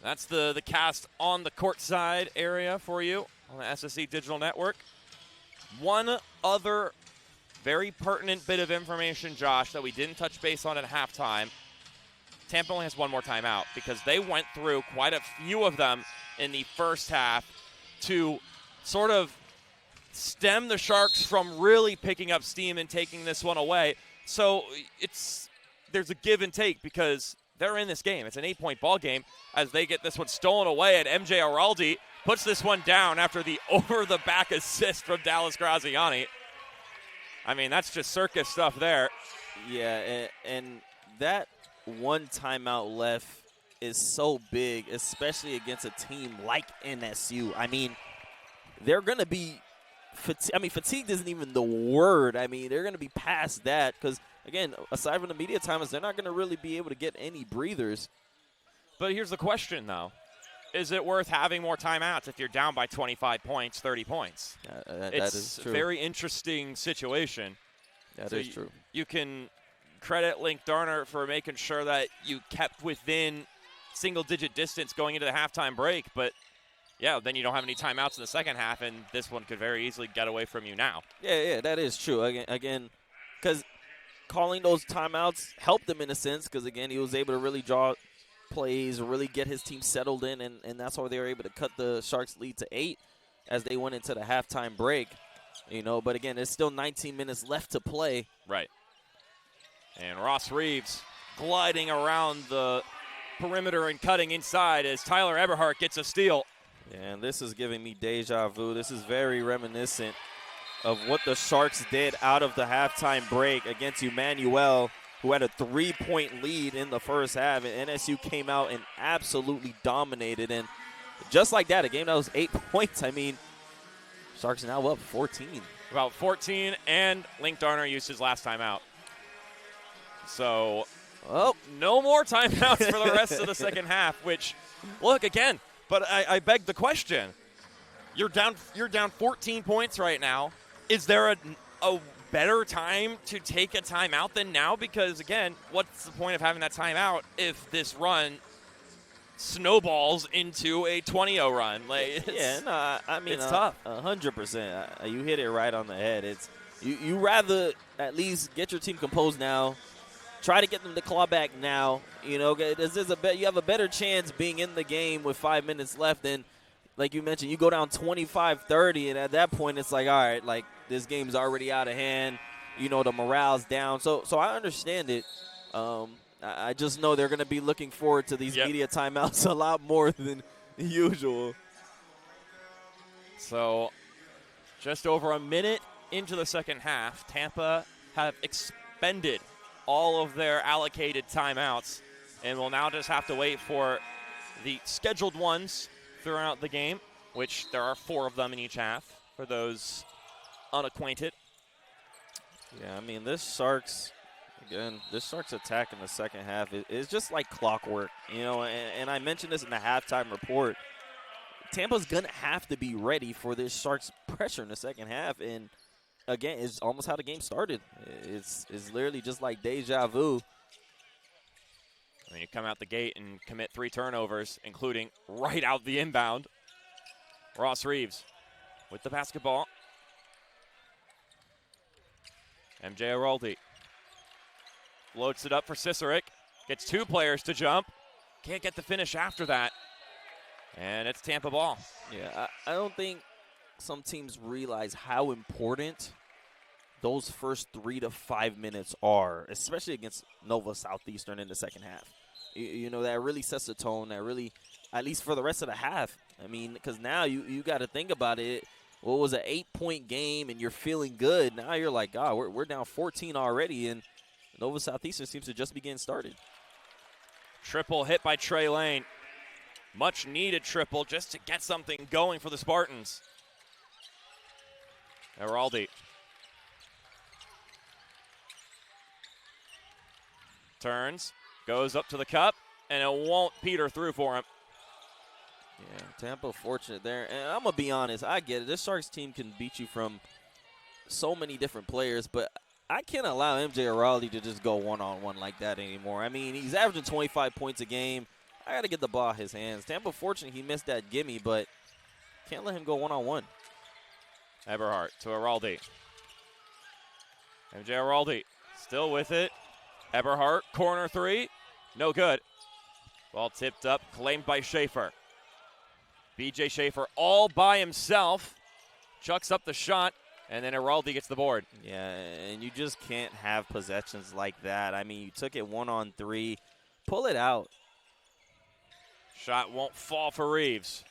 that's the cast on the courtside area for you on the SSC Digital Network. One other very pertinent bit of information, Josh, that we didn't touch base on at halftime. Tampa only has one more timeout because they went through quite a few of them in the first half to sort of stem the Sharks from really picking up steam and taking this one away. So there's a give and take because they're in this game. It's an 8-point ball game as they get this one stolen away, and MJ Araldi puts this one down after the over-the-back assist from Dallas Graziani. I mean, that's just circus stuff there. Yeah, and that one timeout left is so big, especially against a team like NSU. I mean, they're going to be fatigued isn't even the word. I mean, they're going to be past that because, again, aside from the media timeouts, they're not going to really be able to get any breathers. But here's the question, though. Is it worth having more timeouts if you're down by 25 points, 30 points? That is true. It's a very interesting situation. That is true. You can credit Link Darner for making sure that you kept within single-digit distance going into the halftime break. But, yeah, then you don't have any timeouts in the second half, and this one could very easily get away from you now. Yeah, that is true. Again, because calling those timeouts helped him in a sense because, again, he was able to really draw plays, really get his team settled in, and that's why they were able to cut the Sharks' lead to 8 as they went into the halftime break. But again, there's still 19 minutes left to play. Right. And Ross Reeves gliding around the perimeter and cutting inside as Tyler Eberhardt gets a steal. Yeah, and this is giving me deja vu. This is very reminiscent of what the Sharks did out of the halftime break against Emmanuel, who had a 3-point lead in the first half, and NSU came out and absolutely dominated. And just like that, a game that was 8 points, I mean, Sharks now up 14. About 14, and Link Darner used his last timeout. So, no more timeouts for the rest of the second half, which, look, again, but I beg the question. You're down 14 points right now. Is there a better time to take a timeout than now? Because, again, what's the point of having that timeout if this run snowballs into a 20-0 run? I mean, it's tough. 100%. You hit it right on the head. It's you rather at least get your team composed now, try to get them to claw back now. You have a better chance being in the game with 5 minutes left than, like you mentioned, you go down 25-30, and at that point it's like, all right, like this game's already out of hand. The morale's down. So I understand it. I just know they're going to be looking forward to these media timeouts a lot more than usual. So just over a minute into the second half, Tampa have expended all of their allocated timeouts and will now just have to wait for the scheduled ones throughout the game, which there are 4 of them in each half for those unacquainted. Yeah, I mean, this Sharks attack in the second half is just like clockwork, and I mentioned this in the halftime report. Tampa's going to have to be ready for this Sharks pressure in the second half, and again, it's almost how the game started. It's literally just like deja vu. When you come out the gate and commit 3 turnovers, including right out the inbound. Ross Reeves with the basketball. MJ Araldi floats it up for Cicerik. Gets 2 players to jump. Can't get the finish after that. And it's Tampa ball. Yeah, I don't think some teams realize how important those first 3 to 5 minutes are, especially against Nova Southeastern in the second half. That really sets the tone. That really, at least for the rest of the half. I mean, because now you got to think about it. What was an 8-point game, and you're feeling good. Now you're like, God, we're down 14 already, and Nova Southeastern seems to just be getting started. Triple hit by Trey Lane. Much needed triple just to get something going for the Spartans. Eraldi. Turns, goes up to the cup, and it won't peter through for him. Yeah, Tampa fortunate there. And I'm going to be honest, I get it. This Sharks team can beat you from so many different players, but I can't allow MJ Eraldi to just go one-on-one like that anymore. I mean, he's averaging 25 points a game. I got to get the ball out his hands. Tampa fortunate he missed that gimme, but can't let him go one-on-one. Eberhardt to Eraldi. MJ Eraldi still with it. Eberhardt, corner three, no good. Ball tipped up, claimed by Schaefer. BJ Schaefer all by himself, chucks up the shot, and then Eraldi gets the board. Yeah, and you just can't have possessions like that. I mean, you took it 1-on-3. Pull it out. Shot won't fall for Reeves.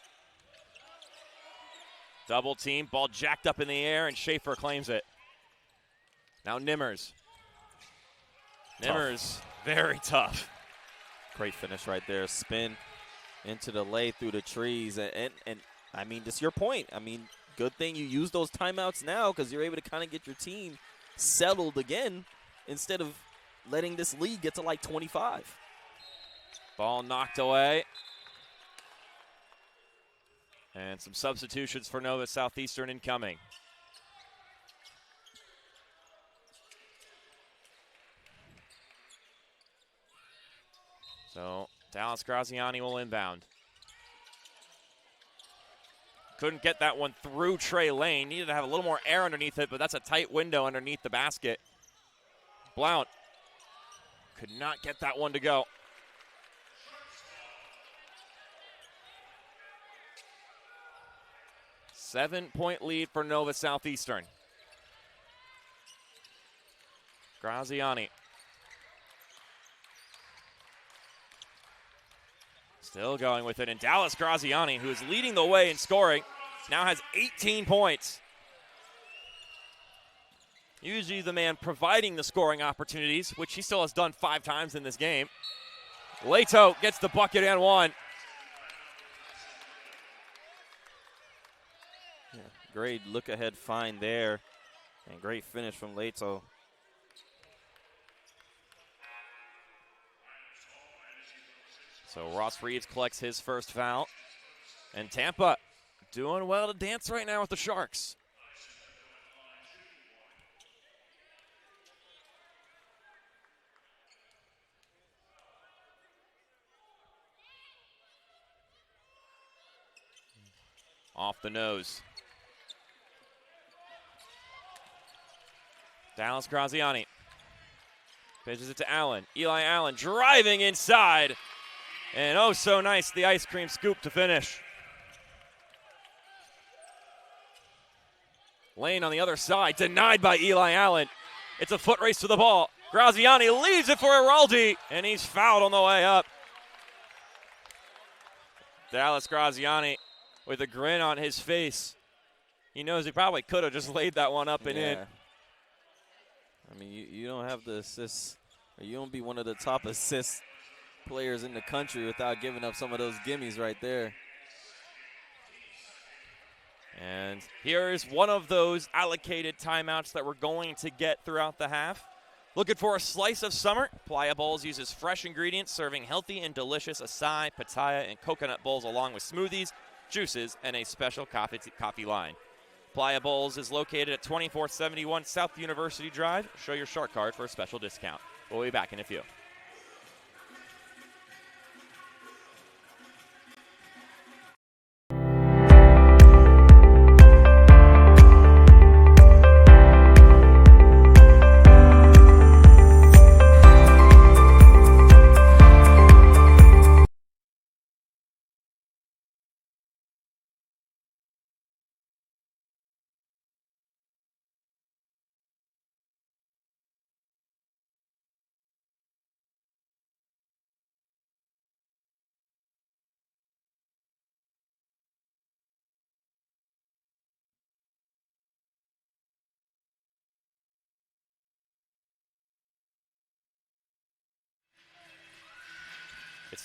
Double team, ball jacked up in the air, and Schaefer claims it. Now Nimmers. Nimmers, very tough. Great finish right there. Spin into the lay through the trees. And I mean, that's your point. I mean, good thing you use those timeouts now because you're able to kind of get your team settled again instead of letting this lead get to like 25. Ball knocked away. And some substitutions for Nova Southeastern incoming. So Dallas Graziani will inbound. Couldn't get that one through Trey Lane. Needed to have a little more air underneath it, but that's a tight window underneath the basket. Blount could not get that one to go. Seven-point lead for Nova Southeastern. Graziani. Still going with it, and Dallas Graziani, who is leading the way in scoring, now has 18 points. Usually the man providing the scoring opportunities, which he still has done 5 times in this game. Leto gets the bucket and one. Yeah, great look-ahead find there, and great finish from Leto. So Ross Reeves collects his first foul. And Tampa doing well to dance right now with the Sharks. Off the nose. Dallas Graziani. Pitches it to Allen. Eli Allen driving inside. And oh, so nice, the ice cream scoop to finish. Lane on the other side, denied by Eli Allen. It's a foot race to the ball. Graziani leaves it for Eraldi, and he's fouled on the way up. Dallas Graziani with a grin on his face. He knows he probably could have just laid that one up and in. I mean, you don't have the assists, or you don't be one of the top assist players in the country without giving up some of those gimmies right there. And here's one of those allocated timeouts that we're going to get throughout the half. Looking for a slice of summer? Playa Bowls uses fresh ingredients, serving healthy and delicious acai, pitaya, and coconut bowls along with smoothies, juices, and a special coffee line. Playa Bowls is located at 2471 South University Drive. Show your Shark card for a special discount. We'll be back in a few.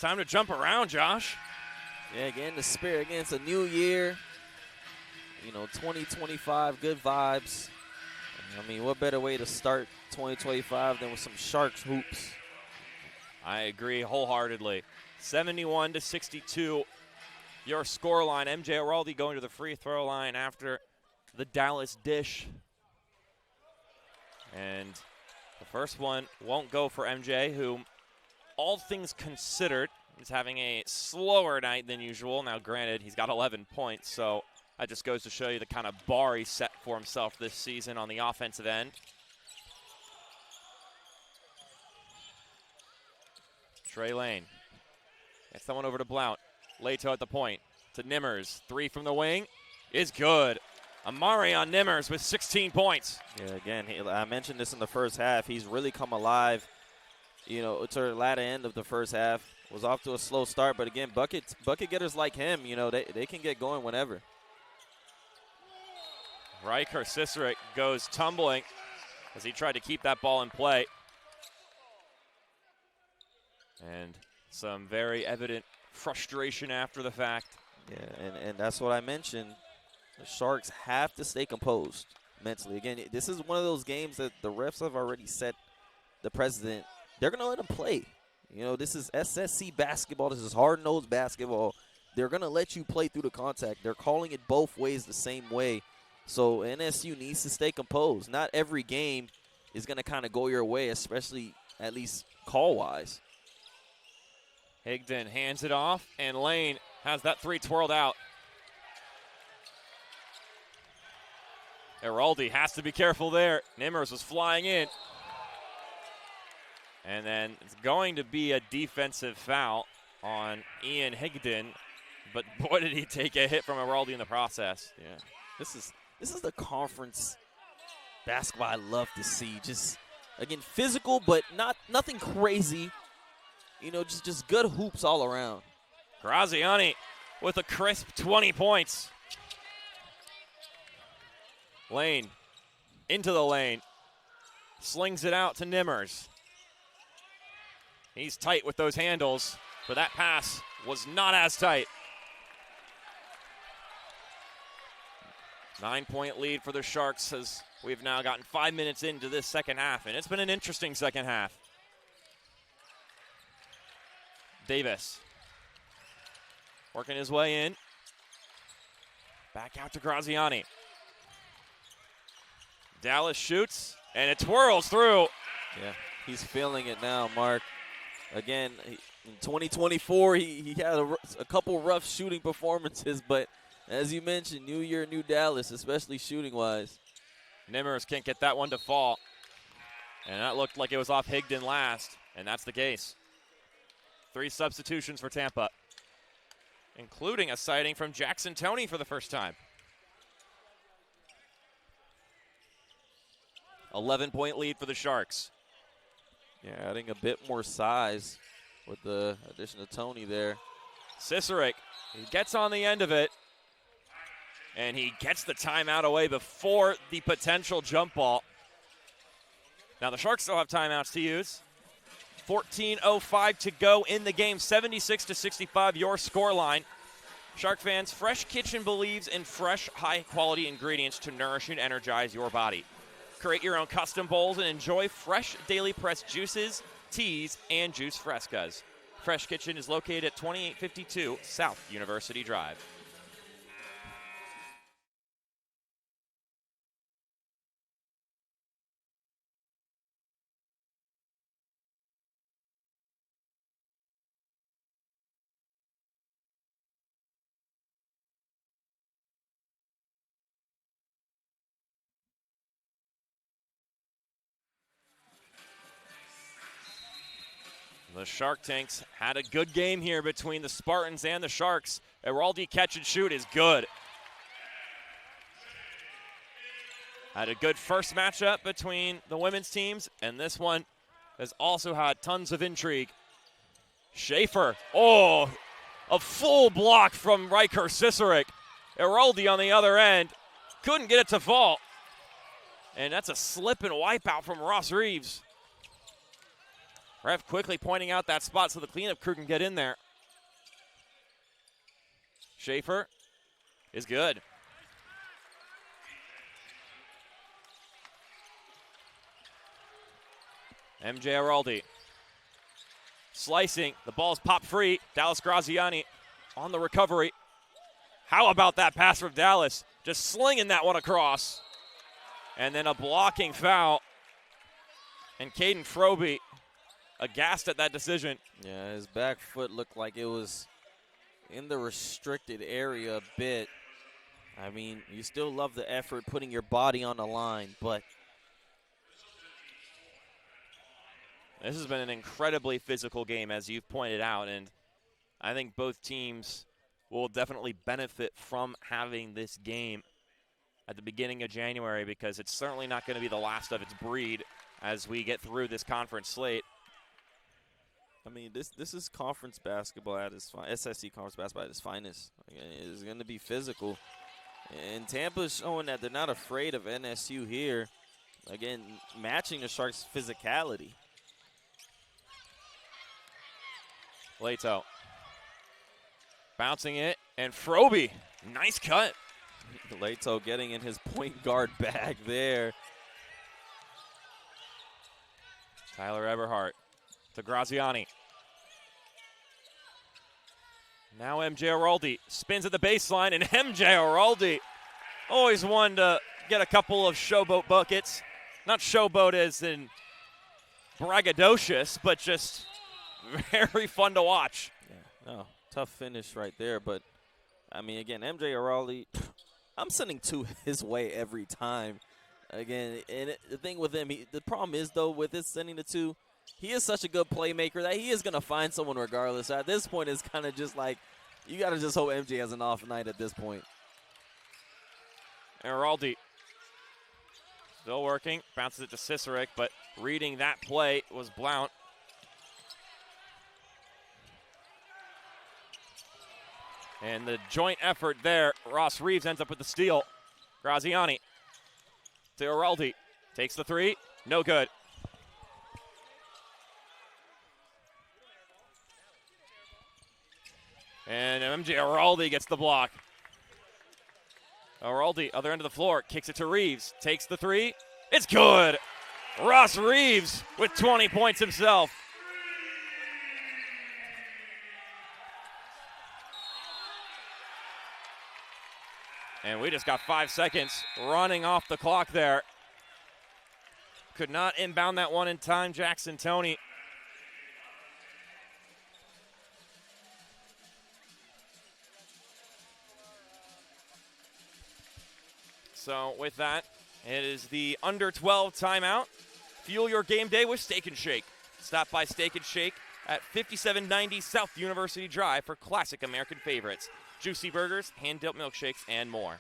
time to jump around, Josh. Yeah, again, the spirit. Again, it's a new year. 2025, good vibes. I mean, what better way to start 2025 than with some Sharks hoops? I agree wholeheartedly. 71-62, your scoreline. MJ Araldi going to the free throw line after the Dallas dish. And the first one won't go for MJ, who, all things considered, is having a slower night than usual. Now, granted, he's got 11 points, so that just goes to show you the kind of bar he set for himself this season on the offensive end. Trey Lane gets that one over to Blount. Leto at the point to Nimmers. 3 from the wing is good. Amarion Nimmers with 16 points. Yeah, again, I mentioned this in the first half. He's really come alive. It's the latter end of the first half. Was off to a slow start, but again, bucket getters like him, they can get going whenever. Riker Cicerik goes tumbling as he tried to keep that ball in play. And some very evident frustration after the fact. Yeah, and that's what I mentioned. The Sharks have to stay composed mentally. Again, this is one of those games that the refs have already set the precedent. They're going to let them play. This is SSC basketball. This is hard-nosed basketball. They're going to let you play through the contact. They're calling it both ways the same way. So NSU needs to stay composed. Not every game is going to kind of go your way, especially at least call-wise. Higdon hands it off, and Lane has that 3 twirled out. Araldi has to be careful there. Nimmers was flying in. And then it's going to be a defensive foul on Ian Higdon. But boy, did he take a hit from Araldi in the process. Yeah, this is the conference basketball I love to see. Just, again, physical, but nothing crazy. Just good hoops all around. Graziani with a crisp 20 points. Lane into the lane. Slings it out to Nimmers. He's tight with those handles, but that pass was not as tight. 9-point lead for the Sharks as we've now gotten 5 minutes into this second half, and it's been an interesting second half. Davis working his way in. Back out to Graziani. Dallas shoots, and it twirls through. Yeah, he's feeling it now, Mark. Again, in 2024, he had a couple rough shooting performances, but as you mentioned, new year, new Dallas, especially shooting-wise. Nimmers can't get that one to fall. And that looked like it was off Higdon last, and that's the case. 3 substitutions for Tampa, including a sighting from Jackson Toney for the first time. 11-point lead for the Sharks. Yeah, adding a bit more size with the addition of Toney there. Cicerik, he gets on the end of it, and he gets the timeout away before the potential jump ball. Now the Sharks still have timeouts to use. 14:05 to go in the game. 76-65, your scoreline. Shark fans, Fresh Kitchen believes in fresh, high-quality ingredients to nourish and energize your body. Create your own custom bowls and enjoy fresh, daily pressed juices, teas, and juice frescas. Fresh Kitchen is located at 2852 South University Drive. The Shark Tanks had a good game here between the Spartans and the Sharks. Araldi catch and shoot is good. Had a good first matchup between the women's teams, and this one has also had tons of intrigue. Schaefer, a full block from Riker Cicerik. Araldi on the other end, couldn't get it to fall. And that's a slip and wipe out from Ross Reeves. Ref quickly pointing out that spot so the cleanup crew can get in there. Schaefer is good. MJ Araldi slicing. The ball's popped free. Dallas Graziani on the recovery. How about that pass from Dallas? Just slinging that one across. And then a blocking foul. And Caden Froby aghast at that decision. Yeah, his back foot looked like it was in the restricted area a bit. I mean, you still love the effort putting your body on the line, but this has been an incredibly physical game, as you've pointed out, and I think both teams will definitely benefit from having this game at the beginning of January, because it's certainly not going to be the last of its breed as we get through this conference slate. I mean, this is conference basketball at its SSC conference basketball at its finest. It's going to be physical. And Tampa's showing that they're not afraid of NSU here. Again, matching the Sharks' physicality. Leto bouncing it, and Froby, nice cut. Leto getting in his point guard bag there. Tyler Eberhardt to Graziani. Now MJ Araldi spins at the baseline, and MJ Araldi always wanted to get a couple of showboat buckets. Not showboat as in braggadocious, but just very fun to watch. Yeah, no, tough finish right there. But, I mean, again, MJ Araldi, I'm sending two his way every time. Again, and the thing with him, the problem is, though, with his sending the two, he is such a good playmaker that he is going to find someone regardless. At this point, it's kind of just like you got to just hope MJ has an off night at this point. Araldi still working, bounces it to Cicerik, but reading that play was Blount. And the joint effort there, Ross Reeves ends up with the steal. Graziani to Araldi, takes the three, no good. And MJ Araldi gets the block. Araldi, other end of the floor, kicks it to Reeves, takes the three, it's good. Ross Reeves with 20 points himself. And we just got 5 seconds running off the clock there. Could not inbound that one in time, Jackson Toney. So with that, it is the under 12 timeout. Fuel your game day with Steak and Shake. Stop by Steak and Shake at 5790 South University Drive for classic American favorites. Juicy burgers, hand-dealt milkshakes, and more.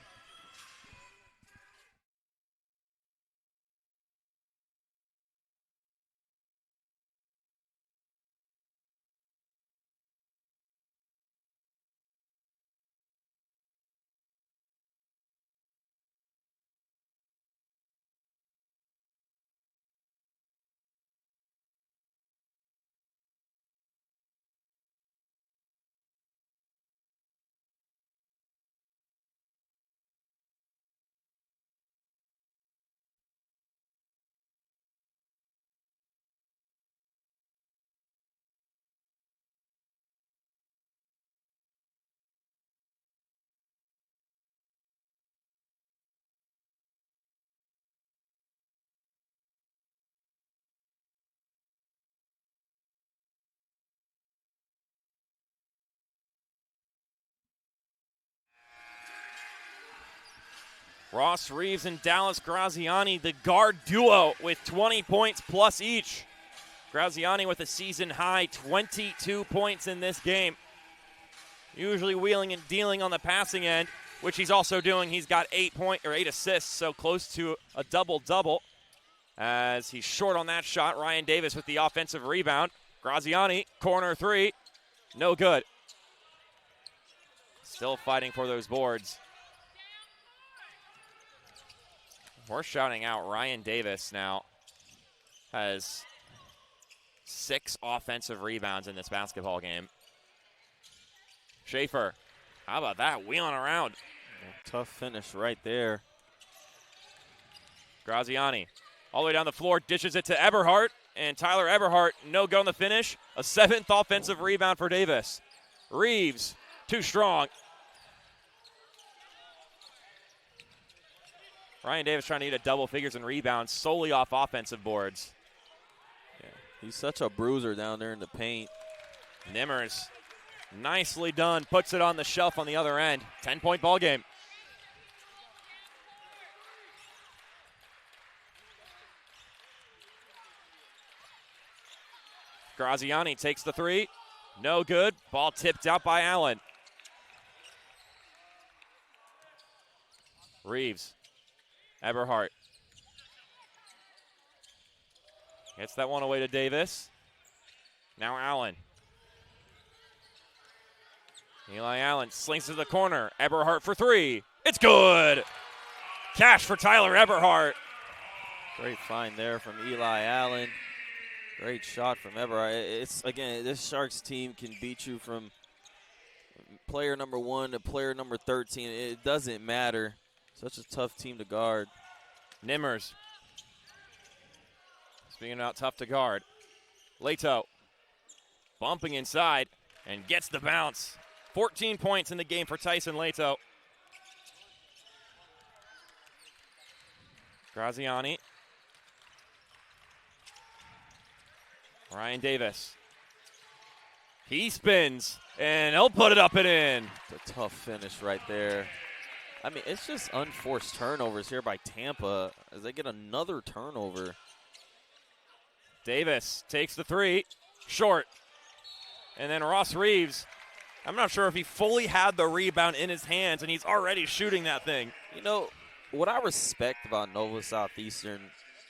Ross Reeves and Dallas Graziani, the guard duo with 20 points plus each. Graziani with a season-high 22 points in this game. Usually wheeling and dealing on the passing end, which he's also doing. He's got 8 assists, so close to a double-double. As he's short on that shot, Ryan Davis with the offensive rebound. Graziani, corner three, no good. Still fighting for those boards. We're shouting out Ryan Davis now. Has 6 offensive rebounds in this basketball game. Schaefer, how about that? Wheeling around. Yeah, tough finish right there. Graziani all the way down the floor, dishes it to Eberhardt, and Tyler Eberhardt, no go on the finish. A 7th offensive rebound for Davis. Reeves, too strong. Ryan Davis trying to get a double figures in rebounds solely off offensive boards. Yeah, he's such a bruiser down there in the paint. Nimmers, nicely done, puts it on the shelf on the other end. 10-point ball game. Graziani takes the 3. No good. Ball tipped out by Allen. Reeves. Eberhardt. Gets that one away to Davis. Now Allen. Eli Allen slings to the corner. Eberhardt for 3. It's good. Cash for Tyler Eberhardt. Great find there from Eli Allen. Great shot from Eberhardt. It's, again, this Sharks team can beat you from player number 1 to player number 13. It doesn't matter. Such a tough team to guard. Nimmers. Speaking about tough to guard. Leto bumping inside and gets the bounce. 14 points in the game for Tyson Leto. Graziani. Ryan Davis. He spins, and he'll put it up and in. It's a tough finish right there. I mean, it's just unforced turnovers here by Tampa as they get another turnover. Davis takes the 3, short. And then Ross Reeves, I'm not sure if he fully had the rebound in his hands, and he's already shooting that thing. You know, what I respect about Nova Southeastern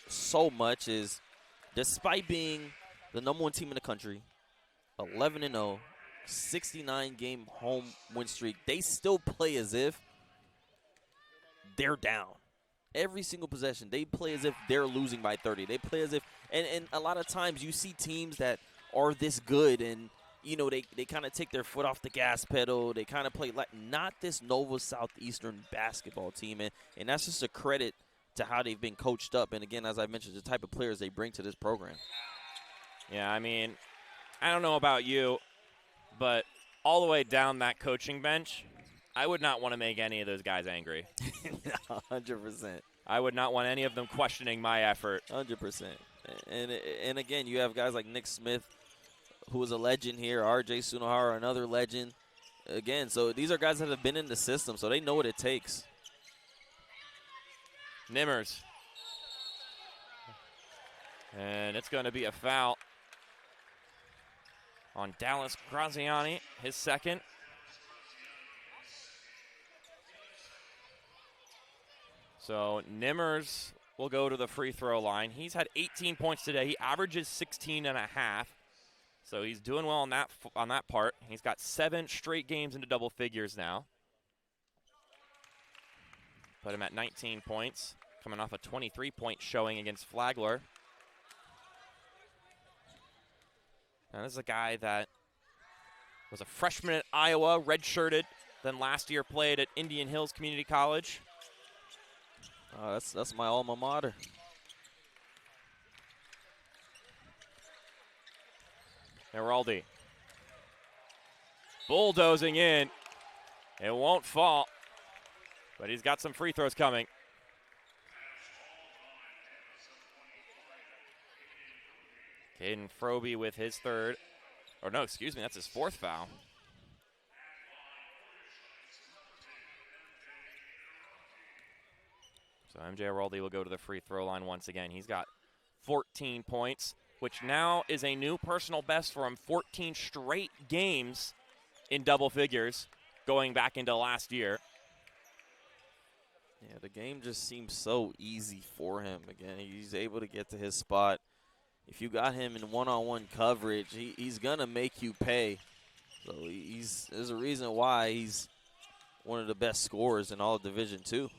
so much is despite being the number 1 team in the country, 11-0, 69-game home win streak, they still play as if they're down. Every single possession, they play as if they're losing by 30. They play as if, and a lot of times you see teams that are this good and, you know, they kind of take their foot off the gas pedal. They kind of play like not this Nova Southeastern basketball team. And that's just a credit to how they've been coached up. And, again, as I mentioned, the type of players they bring to this program. Yeah, I mean, I don't know about you, but all the way down that coaching bench, I would not want to make any of those guys angry. 100%. I would not want any of them questioning my effort. 100%. And again, you have guys like Nick Smith, who is a legend here, R.J. Sunohara, another legend. Again, so these are guys that have been in the system, so they know what it takes. Nimmers. And it's going to be a foul on Dallas Graziani, his second. So Nimmers will go to the free throw line. He's had 18 points today. He averages 16.5. So he's doing well on that part. He's got 7 straight games into double figures now. Put him at 19 points, coming off a 23-point showing against Flagler. Now this is a guy that was a freshman at Iowa, redshirted, then last year played at Indian Hills Community College. That's my alma mater. Heraldi. Bulldozing in. It won't fall, but he's got some free throws coming. Caden Froby with his third. Or no, excuse me, that's his 4th foul. So MJ Heraldi will go to the free throw line once again. He's got 14 points, which now is a new personal best for him. 14 straight games in double figures going back into last year. Yeah, the game just seems so easy for him. Again, he's able to get to his spot. If you got him in one-on-one coverage, he's going to make you pay. So there's a reason why he's one of the best scorers in all of Division II.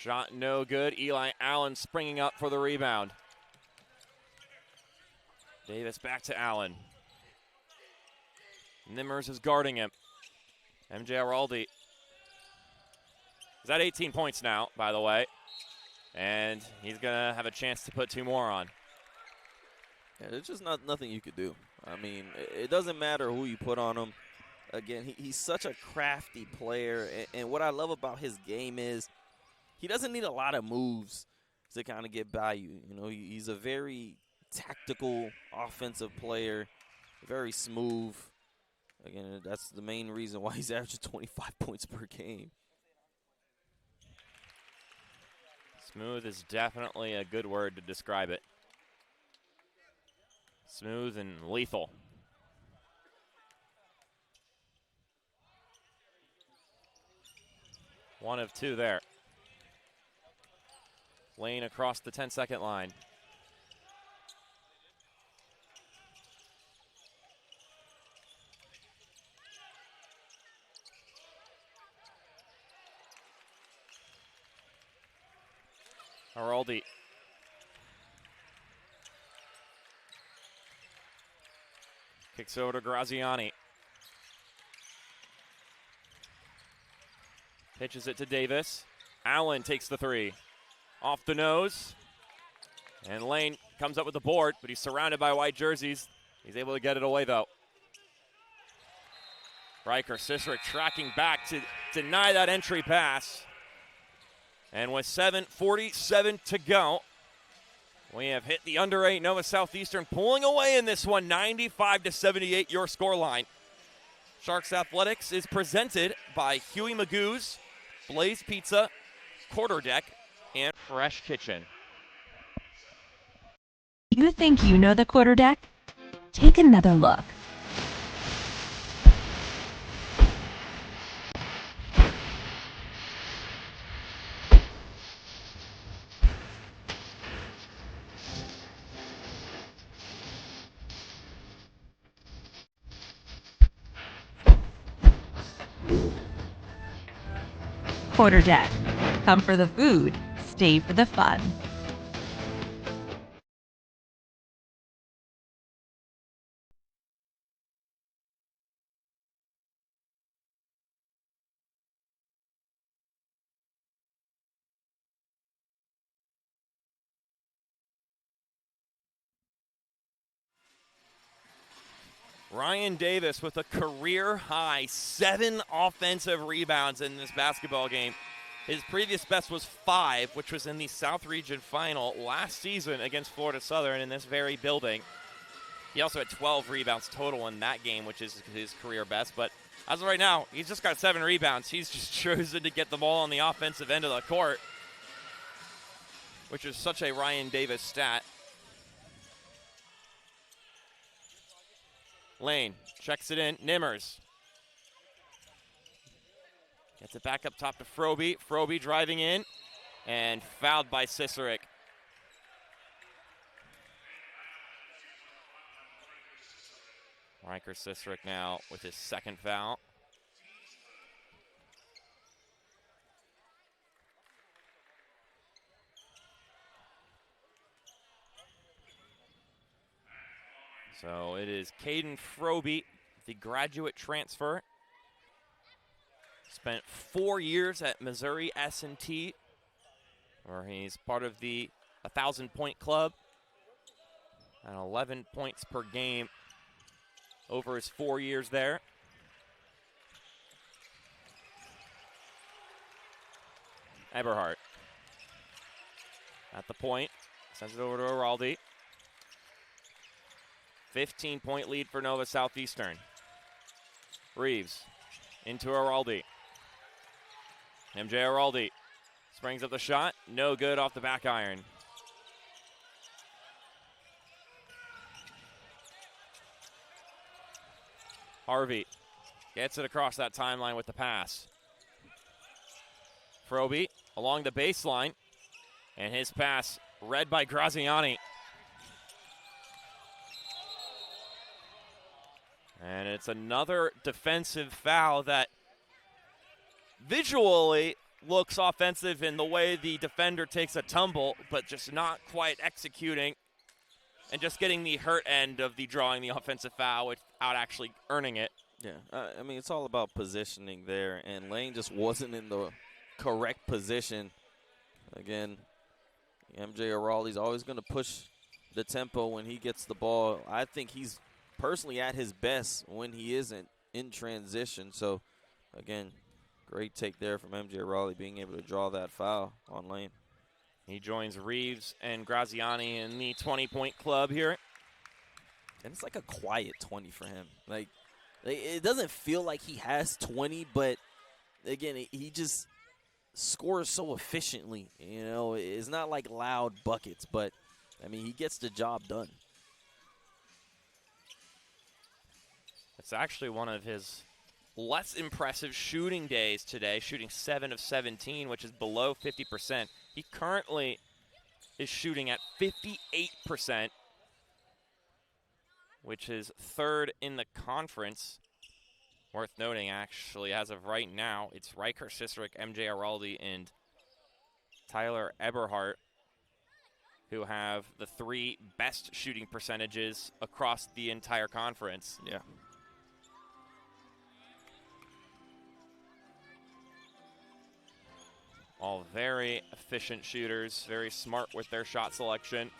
Shot no good. Eli Allen springing up for the rebound. Davis back to Allen. Nimmers is guarding him. MJ Araldi is at 18 points now, by the way. And he's going to have a chance to put 2 more on. Yeah, there's just nothing you could do. I mean, it doesn't matter who you put on him. Again, he's such a crafty player. And what I love about his game is he doesn't need a lot of moves to kind of get by you. You know, he's a very tactical offensive player, very smooth. Again, that's the main reason why he's averaging 25 points per game. Smooth is definitely a good word to describe it. Smooth and lethal. One of 2 there. Lane across the 10-second line. Araldi. Kicks over to Graziani. Pitches it to Davis. Allen takes the 3. Off the nose. And Lane comes up with the board, but he's surrounded by white jerseys. He's able to get it away, though. Riker Cistric tracking back to deny that entry pass. And with 7:47 to go, we have hit the under 8. Nova Southeastern pulling away in this one, 95-78, your scoreline. Sharks Athletics is presented by Huey Magoo's, Blaze Pizza, Quarter Deck, and Fresh Kitchen. You think you know the quarter deck? Take another look. Quarter deck. Come for the food, stay for the fun. Ryan Davis with a career-high 7 offensive rebounds in this basketball game. His previous best was 5, which was in the South Region Final last season against Florida Southern in this very building. He also had 12 rebounds total in that game, which is his career best. But as of right now, he's just got 7 rebounds. He's just chosen to get the ball on the offensive end of the court, which is such a Ryan Davis stat. Lane checks it in. Nimmers gets it back up top to Froby. Froby driving in and fouled by Cistric. Riker Cistric now with his 2nd foul. So it is Caden Froby, the graduate transfer. Spent 4 years at Missouri S&T, where he's part of the 1,000-point club, and 11 points per game over his 4 years there. Eberhardt at the point, sends it over to Araldi. 15-point lead for Nova Southeastern. Reeves into Araldi. MJ Araldi springs up the shot. No good off the back iron. Harvey gets it across that timeline with the pass. Froby along the baseline. And his pass read by Graziani. And it's another defensive foul that visually looks offensive in the way the defender takes a tumble, but just not quite executing and just getting the hurt end of the drawing the offensive foul without actually earning it. Yeah, I mean, it's all about positioning there, and Lane just wasn't in the correct position. Again, MJ Araldi's always going to push the tempo when he gets the ball. I think he's personally at his best when he isn't in transition. So, again, great take there from MJ Araldi being able to draw that foul on Lane. He joins Reeves and Graziani in the 20-point club here. And it's like a quiet 20 for him. Like, it doesn't feel like he has 20, but, again, he just scores so efficiently. You know, it's not like loud buckets, but, I mean, he gets the job done. It's actually one of his less impressive shooting days today, shooting 7 of 17, which is below 50%. He currently is shooting at 58%, which is third in the conference. Worth noting, actually, as of right now, it's Riker Cicerik, MJ Araldi, and Tyler Eberhardt who have the 3 best shooting percentages across the entire conference. Yeah. All very efficient shooters, very smart with their shot selection.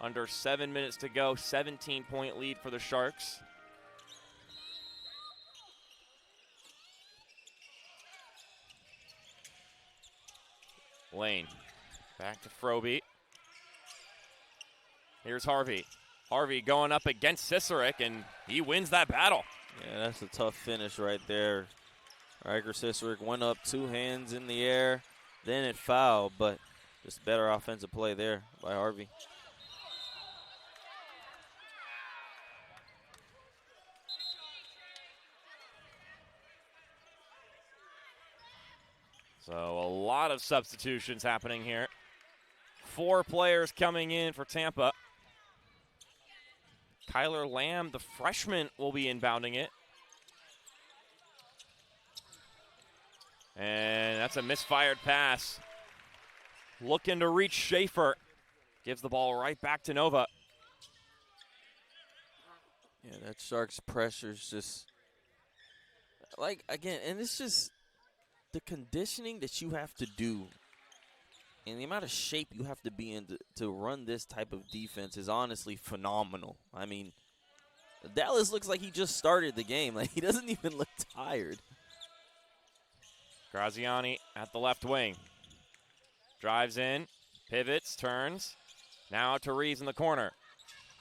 Under 7 minutes to go, 17-point lead for the Sharks. Lane, back to Froby. Here's Harvey. Harvey going up against Cicerik, and he wins that battle. Yeah, that's a tough finish right there. Riker Cicerik went up 2 hands in the air, then it fouled, but just better offensive play there by Harvey. So a lot of substitutions happening here. 4 players coming in for Tampa. Kyler Lamb, the freshman, will be inbounding it. And that's a misfired pass. Looking to reach Schaefer. Gives the ball right back to Nova. Yeah, that Sharks pressure's just, like, again, and it's just the conditioning that you have to do and the amount of shape you have to be in to run this type of defense is honestly phenomenal. I mean, Dallas looks like he just started the game. Like, he doesn't even look tired. Graziani at the left wing. Drives in, pivots, turns. Now to Reeves in the corner.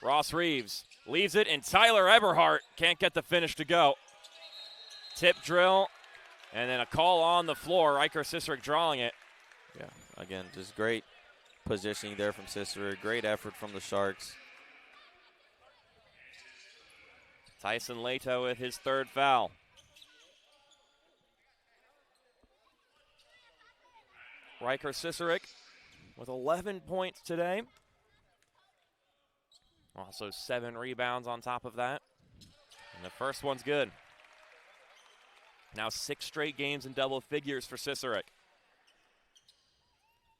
Ross Reeves leaves it, and Tyler Eberhardt can't get the finish to go. Tip drill, and then a call on the floor. Riker Cicerik drawing it. Yeah, again, just great positioning there from Cicerik. Great effort from the Sharks. Tyson Leto with his 3rd foul. Riker Cicerik with 11 points today. Also 7 rebounds on top of that. And the first one's good. Now 6 straight games in double figures for Cicerik.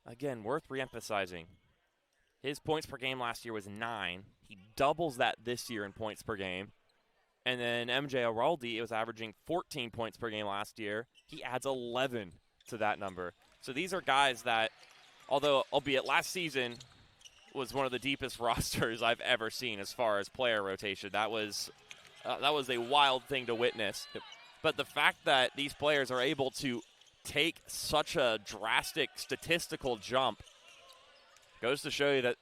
Again, worth reemphasizing. His points per game last year was 9. He doubles that this year in points per game. And then MJ Araldi was averaging 14 points per game last year. He adds 11 to that number. So these are guys that, although albeit last season was one of the deepest rosters I've ever seen as far as player rotation. That was a wild thing to witness. But the fact that these players are able to take such a drastic statistical jump goes to show you that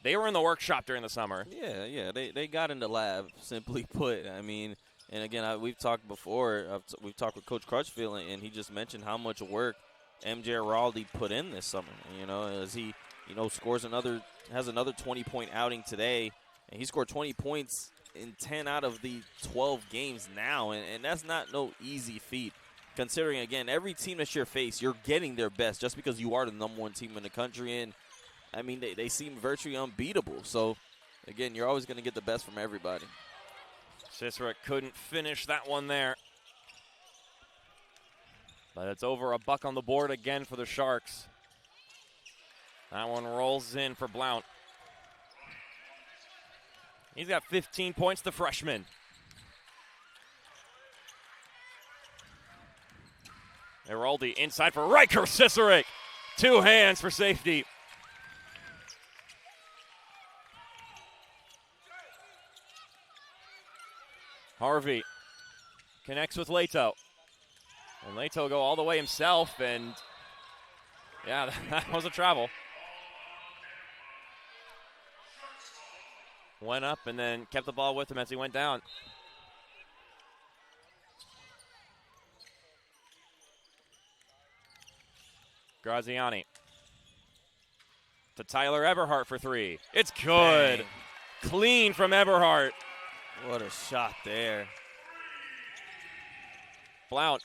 they were in the workshop during the summer. Yeah, they got in the lab, simply put. I mean, and again, we've talked before. We've talked with Coach Crutchfield, and he just mentioned how much work MJ Araldi put in this summer. You know, as he, has another 20-point outing today, and he scored 20 points in 10 out of the 12 games now, and that's not no easy feat. Considering, again, every team that you're faced, you're getting their best just because you are the #1 team in the country. And, I mean, they seem virtually unbeatable. So, again, you're always going to get the best from everybody. Cicerik couldn't finish that one there. But it's over a buck on the board again for the Sharks. That one rolls in for Blount. He's got 15 points, the freshman. Eroldi inside for Riker Cicerik. 2 hands for safety. Harvey connects with Leto. And Leto go all the way himself, and yeah, that was a travel. Went up and then kept the ball with him as he went down. Graziani to Tyler Eberhardt for 3. It's good. Dang. Clean from Eberhardt. What a shot there. Blount.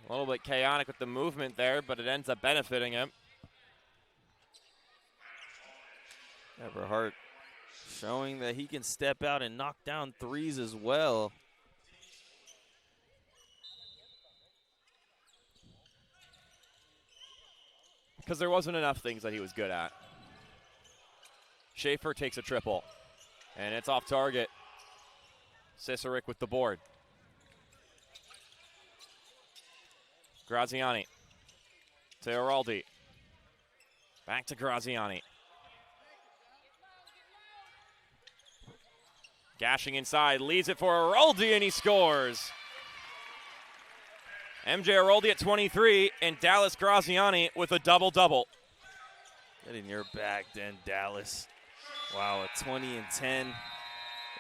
A little bit chaotic with the movement there, but it ends up benefiting him. Eberhardt showing that he can step out and knock down threes as well. Because there wasn't enough things that he was good at. Schaefer takes a triple, and it's off target. Cicerik with the board. Graziani to Eroldi. Back to Graziani. Gashing inside, leads it for Eroldi, and he scores. MJ Eroldi at 23, and Dallas Graziani with a double-double. Get in your bag then, Dallas. Wow, a 20 and 10.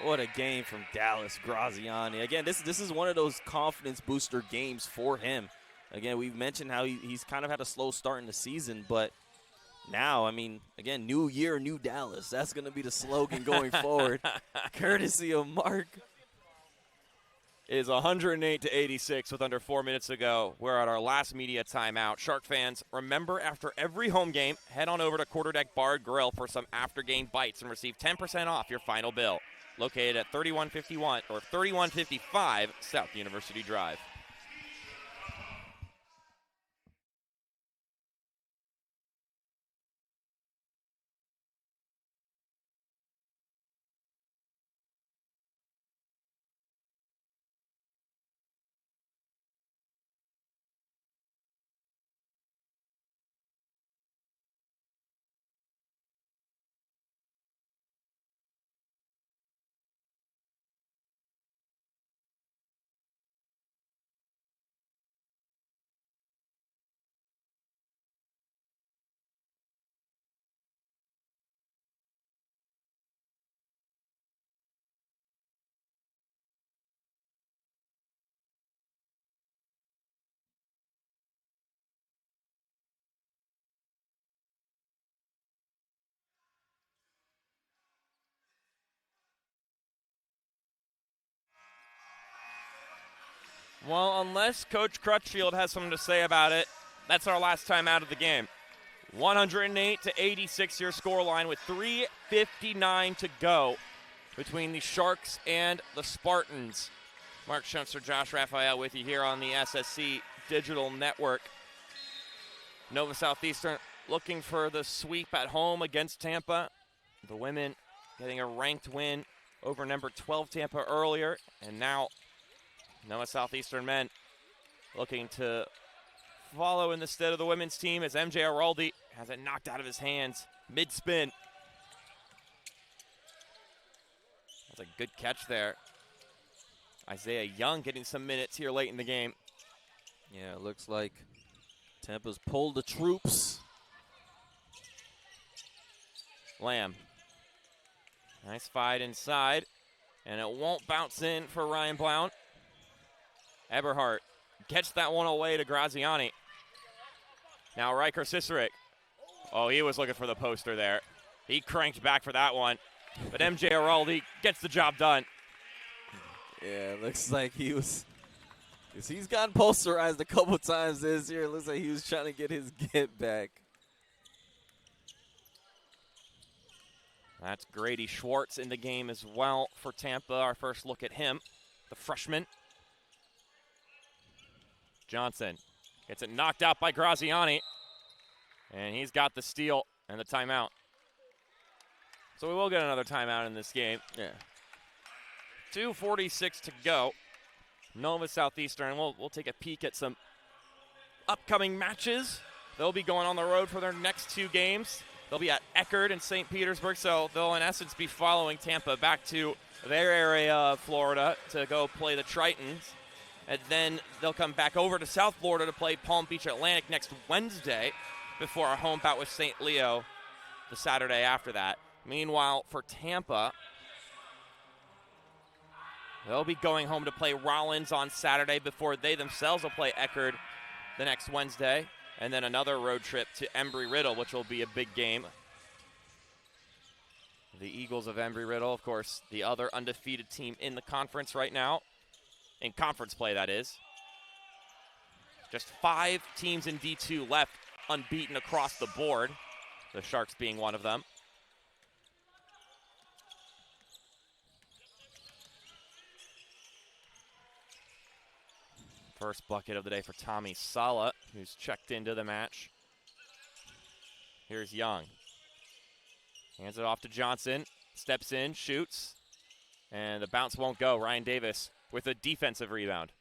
What a game from Dallas Graziani. Again, this is one of those confidence booster games for him. Again, we've mentioned how he's kind of had a slow start in the season, but now, I mean, again, new year, new Dallas. That's going to be the slogan going forward, courtesy of Mark. It is 108-86 with under 4 minutes to go. We're at our last media timeout. Shark fans, remember after every home game, head on over to Quarterdeck Bar Grill for some after-game bites and receive 10% off your final bill. Located at 3151 or 3155 South University Drive. Well, unless Coach Crutchfield has something to say about it, that's our last time out of the game. 108-86 your scoreline with 3:59 to go between the Sharks and the Spartans. Mark Schoenster, Josh Raphael with you here on the SSC Digital Network. Nova Southeastern looking for the sweep at home against Tampa. The women getting a ranked win over number 12 Tampa earlier, and now Nova Southeastern men looking to follow in the stead of the women's team as MJ Eroldi has it knocked out of his hands mid-spin. That's a good catch there. Isaiah Young getting some minutes here late in the game. Yeah, it looks like Tampa's pulled the troops. Lamb. Nice fight inside, and it won't bounce in for Ryan Blount. Eberhardt gets that one away to Graziani. Now Riker Cicerik. Oh, he was looking for the poster there. He cranked back for that one. But MJ Eroldi gets the job done. Yeah, it looks like he was. He's gotten posterized a couple times this year. It looks like he was trying to get his get back. That's Grady Schwartz in the game as well for Tampa. Our first look at him, the freshman. Johnson gets it knocked out by Graziani, and he's got the steal and the timeout. So we will get another timeout in this game. Yeah. 2:46 to go. Nova Southeastern. We'll take a peek at some upcoming matches. They'll be going on the road for their next 2 games. They'll be at Eckerd in St. Petersburg, so they'll in essence be following Tampa back to their area of Florida to go play the Tritons. And then they'll come back over to South Florida to play Palm Beach Atlantic next Wednesday before our home bout with St. Leo the Saturday after that. Meanwhile, for Tampa, they'll be going home to play Rollins on Saturday before they themselves will play Eckerd the next Wednesday. And then another road trip to Embry-Riddle, which will be a big game. The Eagles of Embry-Riddle, of course, the other undefeated team in the conference right now. In conference play, that is. Just 5 teams in D2 left unbeaten across the board. The Sharks being one of them. First bucket of the day for Tommy Sala, who's checked into the match. Here's Young. Hands it off to Johnson. Steps in, shoots. And the bounce won't go. Ryan Davis with a defensive rebound.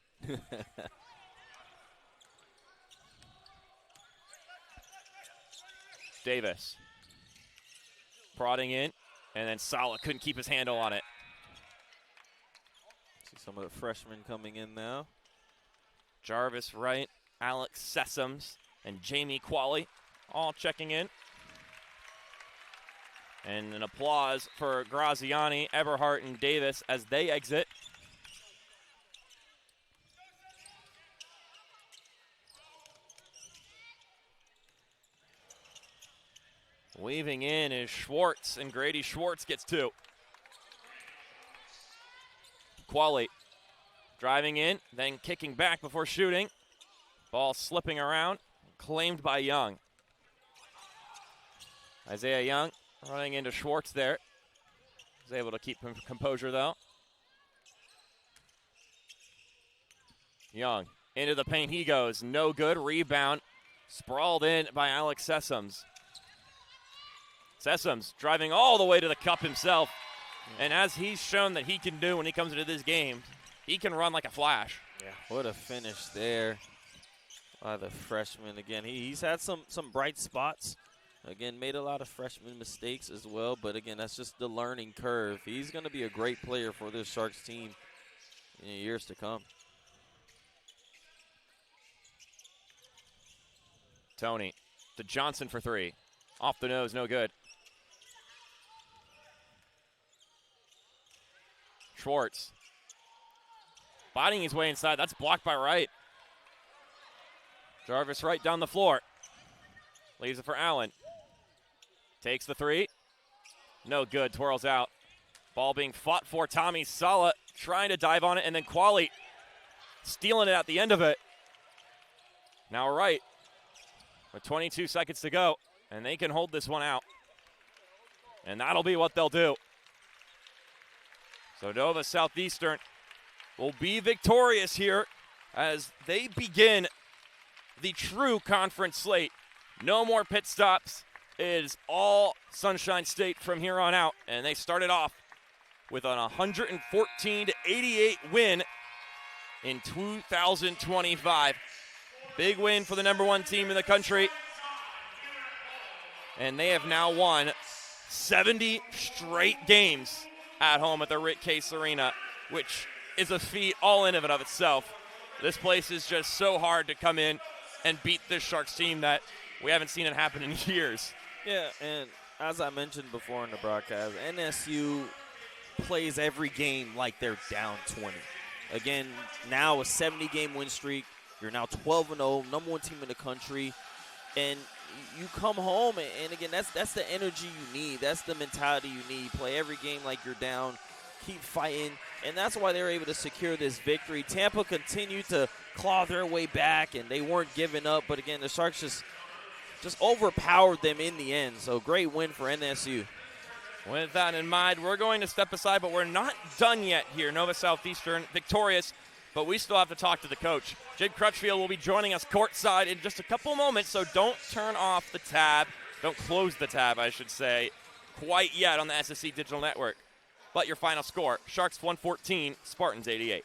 Davis. Prodding in. And then Sala couldn't keep his handle on it. See some of the freshmen coming in now. Jarvis Wright, Alex Sessoms, and Jamie Qualley all checking in. And an applause for Graziani, Eberhardt, and Davis as they exit. Weaving in is Schwartz, and Grady Schwartz gets 2. Qualley driving in, then kicking back before shooting. Ball slipping around, claimed by Young. Isaiah Young running into Schwartz there. He's able to keep composure though. Young into the paint he goes, no good. Rebound sprawled in by Alex Sessoms. Sessoms driving all the way to the cup himself. And as he's shown that he can do when he comes into this game, he can run like a flash. Yeah, what a finish there by the freshman. Again, he's had some bright spots. Again, made a lot of freshman mistakes as well. But, again, that's just the learning curve. He's going to be a great player for this Sharks team in years to come. Tony to Johnson for 3. Off the nose, no good. Schwartz. Bodying his way inside. That's blocked by Wright. Jarvis Wright down the floor. Leaves it for Allen. Takes the 3. No good. Twirls out. Ball being fought for. Tommy Sala trying to dive on it. And then Qualley stealing it at the end of it. Now Wright with 22 seconds to go. And they can hold this one out. And that'll be what they'll do. So Nova Southeastern will be victorious here as they begin the true conference slate. No more pit stops. It is all Sunshine State from here on out. And they started off with an 114-88 win in 2025. Big win for the #1 team in the country. And they have now won 70 straight games at home at the Rick Case Arena, which is a feat all in and of itself. This place is just so hard to come in and beat this Sharks team that we haven't seen it happen in years. Yeah, and as I mentioned before in the broadcast, NSU plays every game like they're down 20. Again, now a 70-game win streak. You're now 12-0, #1 team in the country. And you come home, and again, that's the energy you need. That's the mentality you need. Play every game like you're down. Keep fighting. And that's why they were able to secure this victory. Tampa continued to claw their way back, and they weren't giving up. But, again, the Sharks just overpowered them in the end. So, great win for NSU. With that in mind, we're going to step aside, but we're not done yet here. Nova Southeastern victorious but we still have to talk to the coach. Jake Crutchfield will be joining us courtside in just a couple moments, so don't turn off the tab. Don't close the tab, I should say, quite yet on the SSC Digital Network. But your final score, Sharks 114, Spartans 88.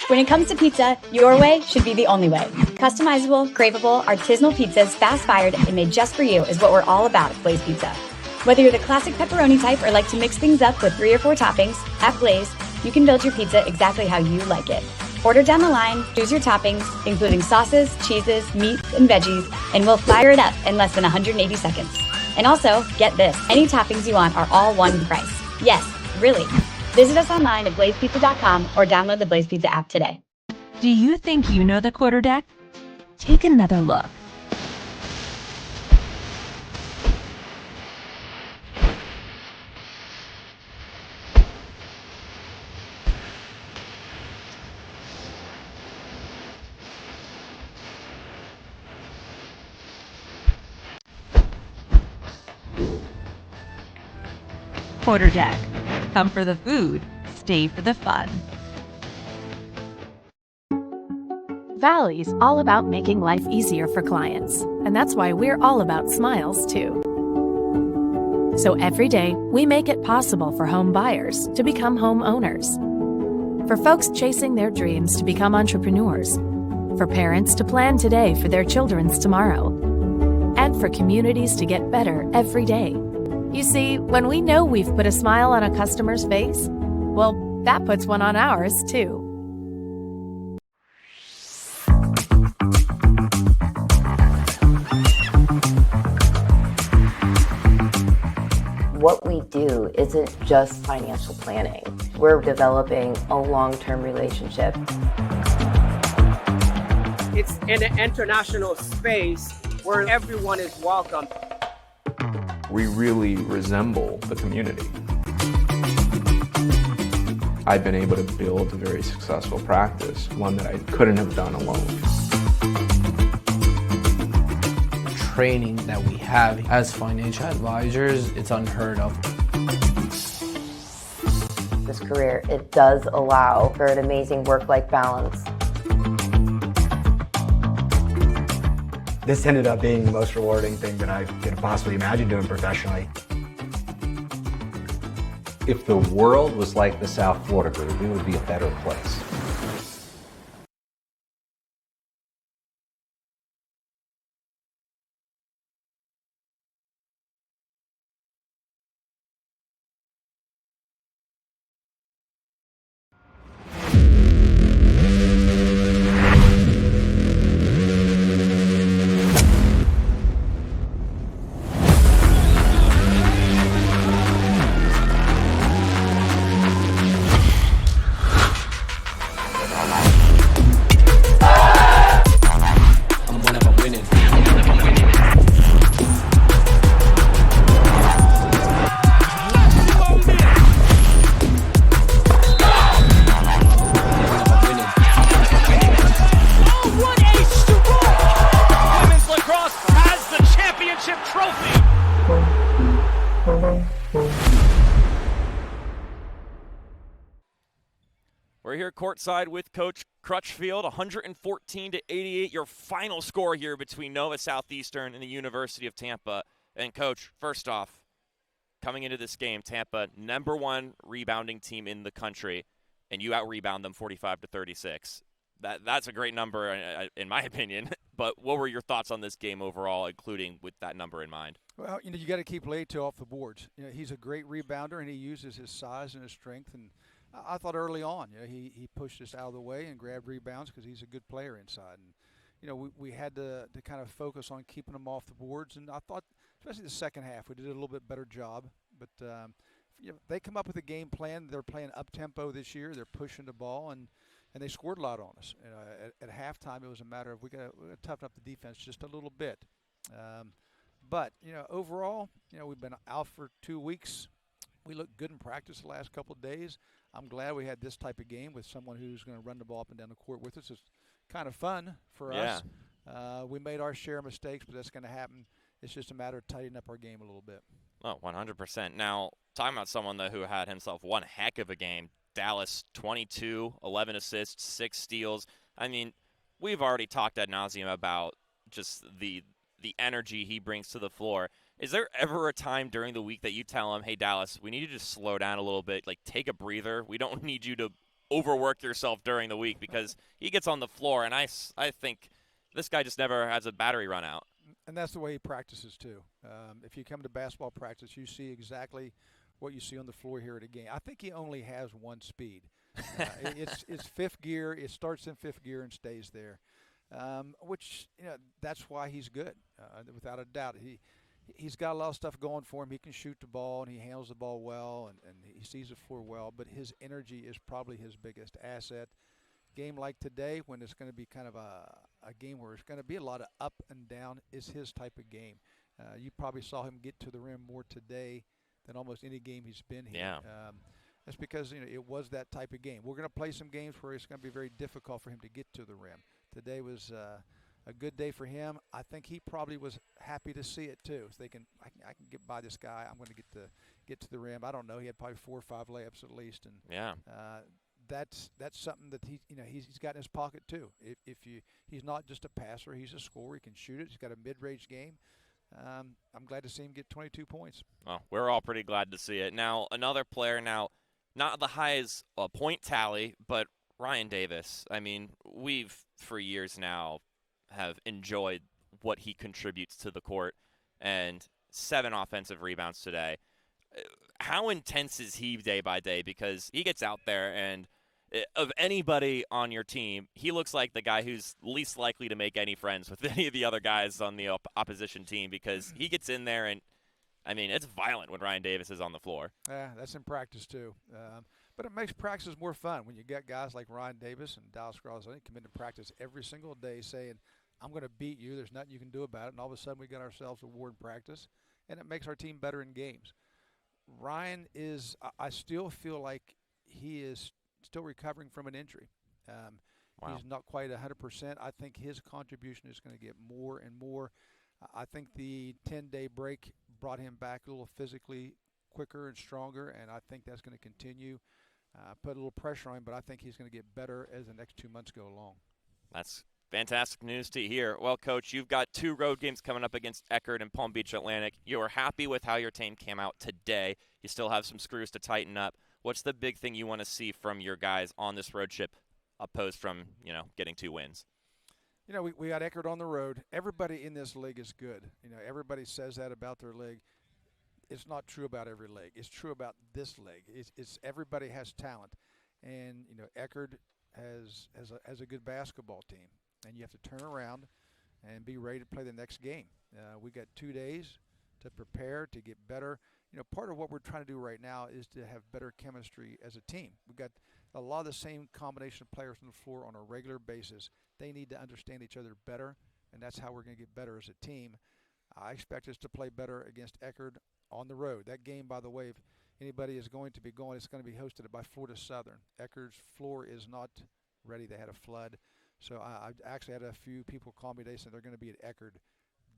When it comes to pizza, your way should be the only way. Customizable, craveable, artisanal pizzas, fast-fired, and made just for you is what we're all about at Blaze Pizza. Whether you're the classic pepperoni type or like to mix things up with 3 or 4 toppings, at Blaze, you can build your pizza exactly how you like it. Order down the line, choose your toppings, including sauces, cheeses, meats, and veggies, and we'll fire it up in less than 180 seconds. And also, get this, any toppings you want are all one price. Yes, really. Visit us online at blazepizza.com or download the Blaze Pizza app today. Do you think you know the quarterdeck? Take another look. Quarterdeck. Come for the food, stay for the fun. Valley's all about making life easier for clients, and that's why we're all about smiles too. So every day, we make it possible for home buyers to become homeowners, for folks chasing their dreams to become entrepreneurs, for parents to plan today for their children's tomorrow, and for communities to get better every day. You see, when we know we've put a smile on a customer's face, well, that puts one on ours too. What we do isn't just financial planning. We're developing a long-term relationship. It's an international space where everyone is welcome. We really resemble the community. I've been able to build a very successful practice, one that I couldn't have done alone. Training that we have as financial advisors, it's unheard of. This career, it does allow for an amazing work-life balance. This ended up being the most rewarding thing that I could possibly imagine doing professionally. If the world was like the South Florida group, it would be a better place. We're here courtside with Coach Crutchfield, 114-88, your final score here between Nova Southeastern and the University of Tampa. And, Coach, first off, coming into this game, Tampa, #1 rebounding team in the country, and you out-rebound them 45-36. That's a great number, in my opinion. But what were your thoughts on this game overall, including with that number in mind? Well, you got to keep Leito off the boards. He's a great rebounder, and he uses his size and his strength. And I thought early on, he pushed us out of the way and grabbed rebounds because he's a good player inside. And we had to kind of focus on keeping them off the boards. And I thought, especially the second half, we did a little bit better job. But they come up with a game plan. They're playing up tempo this year. They're pushing the ball, and they scored a lot on us. At halftime, it was a matter of we got to toughen up the defense just a little bit. But overall, we've been out for 2 weeks. We looked good in practice the last couple of days. I'm glad we had this type of game with someone who's going to run the ball up and down the court with us. It's kind of fun for us. We made our share of mistakes, but that's going to happen. It's just a matter of tightening up our game a little bit. Oh, 100%. Now, talking about someone who had himself one heck of a game, Dallas, 22, 11 assists, 6 steals. I mean, we've already talked ad nauseum about just the energy he brings to the floor. Is there ever a time during the week that you tell him, hey, Dallas, we need you to just slow down a little bit, like take a breather. We don't need you to overwork yourself during the week, because he gets on the floor, and I think this guy just never has a battery run out. And that's the way he practices too. If you come to basketball practice, you see exactly what you see on the floor here at a game. I think he only has one speed. It's fifth gear. It starts in fifth gear and stays there, which that's why he's good, without a doubt. He's got a lot of stuff going for him. He can shoot the ball, and he handles the ball well, and he sees the floor well. But his energy is probably his biggest asset. Game like today, when it's going to be kind of a game where it's going to be a lot of up and down, is his type of game. You probably saw him get to the rim more today than almost any game he's been here. Yeah. That's because it was that type of game. We're going to play some games where it's going to be very difficult for him to get to the rim. Today was a good day for him. I think he probably was happy to see it too. So I can get by this guy. I'm going to get to the rim. I don't know. He had probably 4 or 5 layups at least, and yeah. That's something that he's got in his pocket too. He's not just a passer, he's a scorer. He can shoot it. He's got a mid-range game. I'm glad to see him get 22 points. Well, we're all pretty glad to see it. Now, another player, not the highest point tally, but Ryan Davis. I mean, we've for years now have enjoyed what he contributes to the court, and 7 offensive rebounds today. How intense is he day by day? Because he gets out there, and of anybody on your team, he looks like the guy who's least likely to make any friends with any of the other guys on the opposition team, because he gets in there, and I mean, it's violent when Ryan Davis is on the floor. Yeah, that's in practice too. But it makes practice more fun when you get guys like Ryan Davis and Dallas Crosby come into practice every single day saying, I'm going to beat you. There's nothing you can do about it. And all of a sudden we got ourselves a war in practice, and it makes our team better in games. Ryan is – I still feel like he is still recovering from an injury. Wow. He's not quite 100%. I think his contribution is going to get more and more. I think the 10-day break brought him back a little physically quicker and stronger, and I think that's going to continue. Put a little pressure on him, but I think he's going to get better as the next 2 months go along. That's fantastic news to hear. Well, Coach, you've got 2 road games coming up against Eckerd and Palm Beach Atlantic. You are happy with how your team came out today. You still have some screws to tighten up. What's the big thing you want to see from your guys on this road trip, opposed from, getting 2 wins? We got Eckerd on the road. Everybody in this league is good. Everybody says that about their league. It's not true about every league. It's true about this league. It's everybody has talent, and Eckerd has a good basketball team, and you have to turn around and be ready to play the next game. We got 2 days to prepare to get better. Part of what we're trying to do right now is to have better chemistry as a team. We've got a lot of the same combination of players on the floor on a regular basis. They need to understand each other better, and that's how we're going to get better as a team. I expect us to play better against Eckerd on the road. That game, by the way, if anybody is going to be going, it's going to be hosted by Florida Southern. Eckerd's floor is not ready. They had a flood. So I actually had a few people call me today saying they're going to be at Eckerd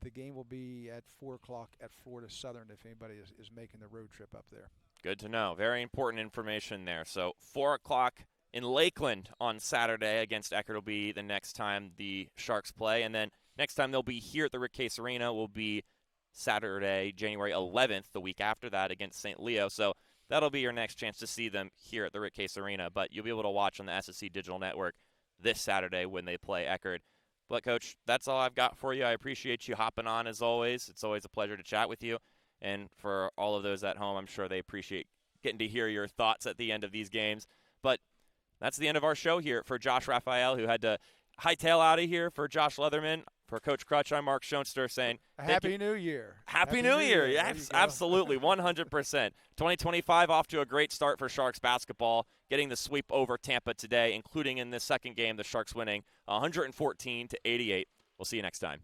the game will be at 4 o'clock at Florida Southern if anybody is making the road trip up there. Good to know. Very important information there. So 4 o'clock in Lakeland on Saturday against Eckerd will be the next time the Sharks play. And then next time they'll be here at the Rick Case Arena will be Saturday, January 11th, the week after that against St. Leo. So that'll be your next chance to see them here at the Rick Case Arena. But you'll be able to watch on the SSC Digital Network this Saturday when they play Eckerd. But, Coach, that's all I've got for you. I appreciate you hopping on as always. It's always a pleasure to chat with you. And for all of those at home, I'm sure they appreciate getting to hear your thoughts at the end of these games. But that's the end of our show here. For Josh Raphael, who had to hightail out of here, for Josh Leatherman, for Coach Crutch, I'm Mark Schoenster saying Happy New Year. Happy New Year. Yes, absolutely, 100%. 2025 off to a great start for Sharks basketball, getting the sweep over Tampa today, including in this second game, the Sharks winning 114-88. We'll see you next time.